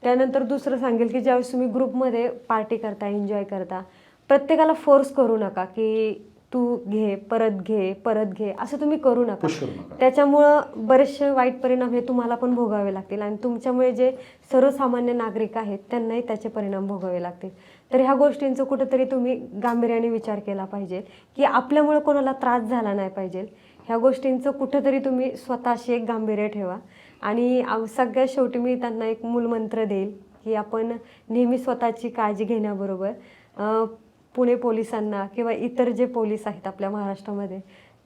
त्यानंतर दुसरं सांगेल की ज्यावेळेस तुम्ही ग्रुपमध्ये पार्टी करता, एन्जॉय करता, प्रत्येकाला फोर्स करू नका की तू घे, परत घे, असं तुम्ही करू नका. त्याच्यामुळं बरेचसे वाईट परिणाम हे तुम्हाला पण भोगावे लागतील आणि तुमच्यामुळे जे सर्वसामान्य नागरिक आहेत त्यांनाही त्याचे परिणाम भोगावे लागतील. तर ह्या गोष्टींचं कुठंतरी तुम्ही गांभीर्याने विचार केला पाहिजे की आपल्यामुळे कोणाला त्रास झाला नाही पाहिजे. ह्या गोष्टींचं कुठंतरी तुम्ही स्वतःशी एक गांभीर्य ठेवा. आणि सगळ्यात शेवटी मी त्यांना एक मूलमंत्र देईल की आपण नेहमी स्वतःची काळजी घेण्याबरोबर पुणे पोलिसांना किंवा इतर जे पोलीस आहेत आपल्या महाराष्ट्रामध्ये,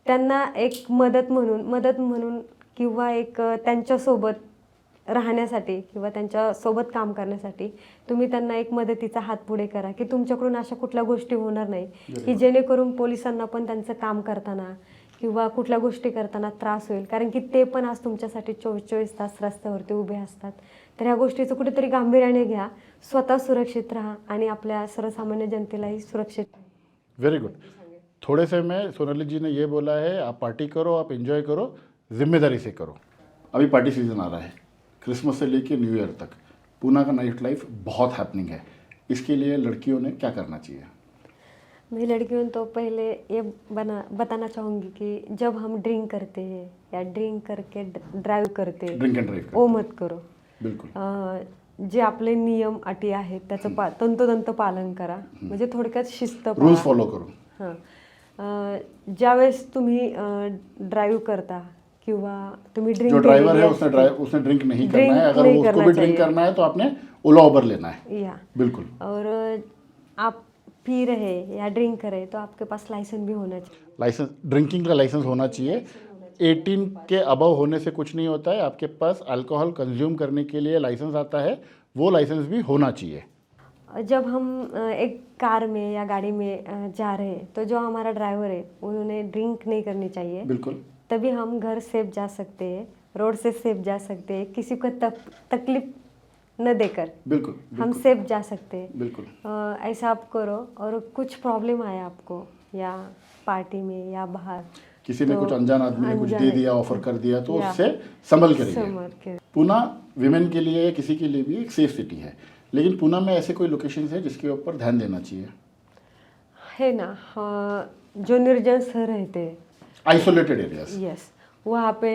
त्यांना एक मदत म्हणून किंवा एक त्यांच्यासोबत राहण्यासाठी किंवा त्यांच्यासोबत काम करण्यासाठी तुम्ही त्यांना एक मदतीचा हात पुढे करा की तुमच्याकडून अशा कुठल्या गोष्टी होणार नाही की जेणेकरून पोलिसांना पण त्यांचं काम करताना किंवा कुठल्या गोष्टी करताना त्रास होईल. कारण की ते पण आज तुमच्यासाठी 24 तास रस्त्यावरती उभे असतात. तर ह्या गोष्टीचं कुठेतरी गांभीर्याने घ्या, स्वतः सुरक्षित राहा आणि आपल्या सर्वसामान्य जनतेलाही सुरक्षित.
Very good. थोड़े से में सोनाली जी ने ये बोला है, आप पार्टी करो, आप एंजॉय करो, जिम्मेदारी से करो. अभी पार्टी सीजन आ रहा है, क्रिसमस से लेके न्यू ईयर तक पूना का नाइट लाइफ बहुत हैपनिंग है. इसके लिए लड़कियों ने क्या करना चाहिए?
मैं लड़कियों तो पहले ये बताना चाहूँगी कि जब हम ड्रिंक करते हैं या ड्रिंक करके ड्राइव करते,
ड्रिंक एंड ड्राइव
वो मत करो.
बिल्कुल.
जे आपले नियम अटी आहेत त्याचं तंतोतंत पालन करा. म्हणजे थोडक्यात शिस्त
रूल्स फॉलो करो.
हां. ज्यावेळेस तुम्ही ड्राइव करता किंवा तुम्ही
जो ड्राइवर है उसने ड्रिंक नहीं करना है. अगर उसको भी ड्रिंक करना है तो आपने ओला उबर लेना है.
या
बिल्कुल.
और आप पी रहे या ड्रिंक कर रहे तो आपके पास लाइसेंस भी होना चाहिए.
लाइसेंस, ड्रिंकिंग का लाइसेंस होना चाहिए. 18 के अबव होने से कुछ नहीं होता है. आपके पास अल्कोहल कंज्यूम करने के लिए लाइसेंस आता है, वो लाइसेंस भी होना चाहिए.
जब हम एक कार में या गाड़ी में जा रहे हैं तो जो हमारा ड्राइवर है उन्होंने ड्रिंक नहीं करनी चाहिए.
बिल्कुल.
तभी हम घर सेफ जा सकते हैं, रोड से सेफ जा सकते हैं, किसी को तकलीफ न देकर.
बिल्कुल.
हम सेफ जा सकते हैं.
बिल्कुल.
ऐसा आप करो. और कुछ प्रॉब्लम आया आपको या पार्टी में या बाहर,
किसी ने कुछ अनजान आदमी ने कुछ दे दिया, ऑफर कर दिया, तो उससे संभल करिए. पूना विमेन के लिए, किसी के लिए भी एक सेफ सिटी है, लेकिन पूना में ऐसे कोई लोकेशंस है जिसके ऊपर ध्यान देना चाहिए?
है ना. जो निर्जन शहर रहते,
आइसोलेटेड एरियाज,
यस, वहाँ पे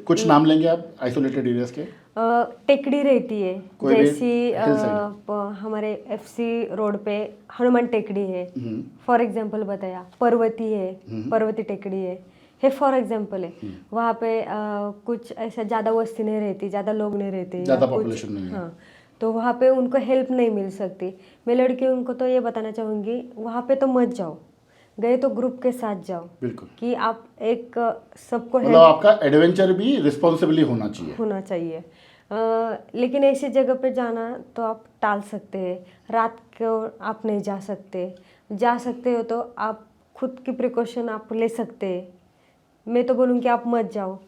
कुछ नाम लेंगे आप आइसोलेटेड एरियाज के?
टेकड़ी रहती है,
कोई भी
जैसी
hill side?
हमारे FC रोड पे हनुमान टेकड़ी है फॉर एग्जांपल बताया, पर्वती है, पर्वती टेकड़ी है फॉर एग्जांपल है। वहाँ पे कुछ ऐसा ज़्यादा वस्ती नहीं रहती, ज़्यादा लोग नहीं रहते,
ज़्यादा
या कुछ-
population नहीं है।
हाँ, तो वहाँ पे उनको हेल्प नहीं मिल सकती। मैं लड़कियों को तो ये बताना चाहूँगी, वहाँ पे तो मत जाओ, गए तो ग्रुप के साथ जाओ,
बिल्कुल,
कि आप एक सबको
मतलब
हेल्प
आपका एडवेंचर भी रिस्पॉन्सिबली होना चाहिए।
होना चाहिए। लेकिन ऐसी जगह पे जाना तो आप टाल सकते हैं, रात को आप नहीं जा सकते हो तो आप खुद की प्रिकॉशन आप ले सकते हैं। मैं तो बोलूँगी आप मत जाओ।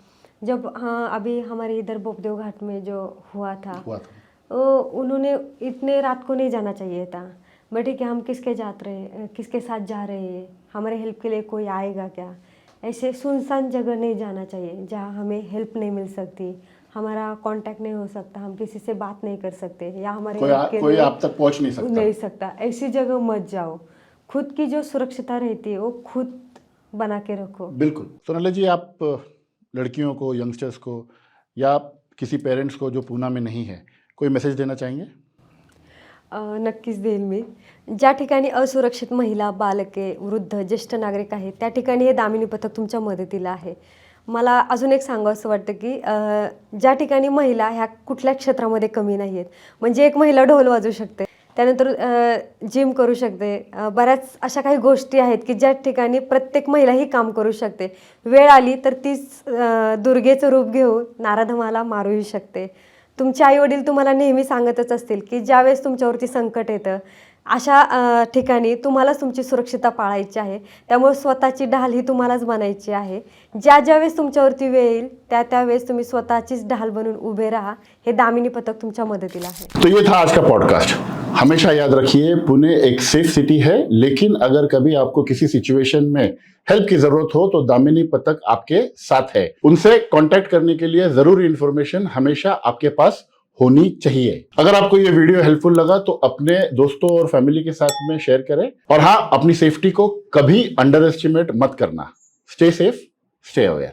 जब हाँ अभी हमारे इधर बोपदेव घाट में जो हुआ था उन्होंने इतने रात को नहीं जाना चाहिए था, बट ठीक है हम किसके साथ जा रहे हैं, हमारे हेल्प के लिए कोई आएगा क्या, ऐसे सुनसान जगह नहीं जाना चाहिए जहाँ हमें हेल्प नहीं मिल सकती, हमारा कांटेक्ट नहीं हो सकता, हम किसी से बात नहीं कर सकते, या हमारे हेल्प के
कोई
लिए
आप तक पहुंच नहीं सकता।
ऐसी जगह मत जाओ। खुद की जो सुरक्षिता रहती है वो खुद बना के रखो।
बिल्कुल। सोनाली जी, आप लड़कियों को, यंगस्टर्स को, या किसी पेरेंट्स को जो पूना में नहीं है, कोई मेसेज देना चाहेंगे?
नक्कीच देईल मी. ज्या ठिकाणी असुरक्षित महिला, बालके, वृद्ध, ज्येष्ठ नागरिक आहेत त्या ठिकाणी हे दामिनी पथक तुमच्या मदतीला आहे. मला अजून एक सांगावंसं वाटतं की ज्या ठिकाणी महिला ह्या कुठल्या क्षेत्रामध्ये कमी नाही आहेत, म्हणजे एक महिला ढोल वाजवू शकते, त्यानंतर जिम करू शकते, बऱ्याच अशा काही गोष्टी आहेत की ज्या ठिकाणी प्रत्येक महिला ही काम करू शकते. वेळ आली तर तीच दुर्गेचं रूप घेऊन नारदमाला मारूही शकते. तुमचे आईवडील तुम्हाला नेहमी सांगतच असतील की ज्यावेळेस तुमच्यावरती संकट येतं अशा ठिकाणी तुम्हालाच तुमची सुरक्षितता पाळायची आहे. त्यामुळे स्वतःची ढाल ही तुम्हालाच बनायची आहे. ज्यावेळेस तुमच्यावरती वेळ येईल त्यावेळेस तुम्ही स्वतःचीच ढाल बनून उभे राहा. हे दामिनी पथक तुमच्या मदतीला आहे.
तो ये था आज का पॉडकास्ट। हमेशा याद रखिए, पुणे एक सेफ सिटी है, लेकिन अगर कभी आपको किसी सिचुएशन में हेल्प की जरूरत हो तो दामिनी पथक आपके साथ है। उनसे कांटेक्ट करने के लिए जरूरी इंफॉर्मेशन हमेशा आपके पास होनी चाहिए। अगर आपको ये वीडियो हेल्पफुल लगा तो अपने दोस्तों और फैमिली के साथ में शेयर करें, और हाँ, अपनी सेफ्टी को कभी अंडर एस्टिमेट मत करना। Stay safe, stay aware.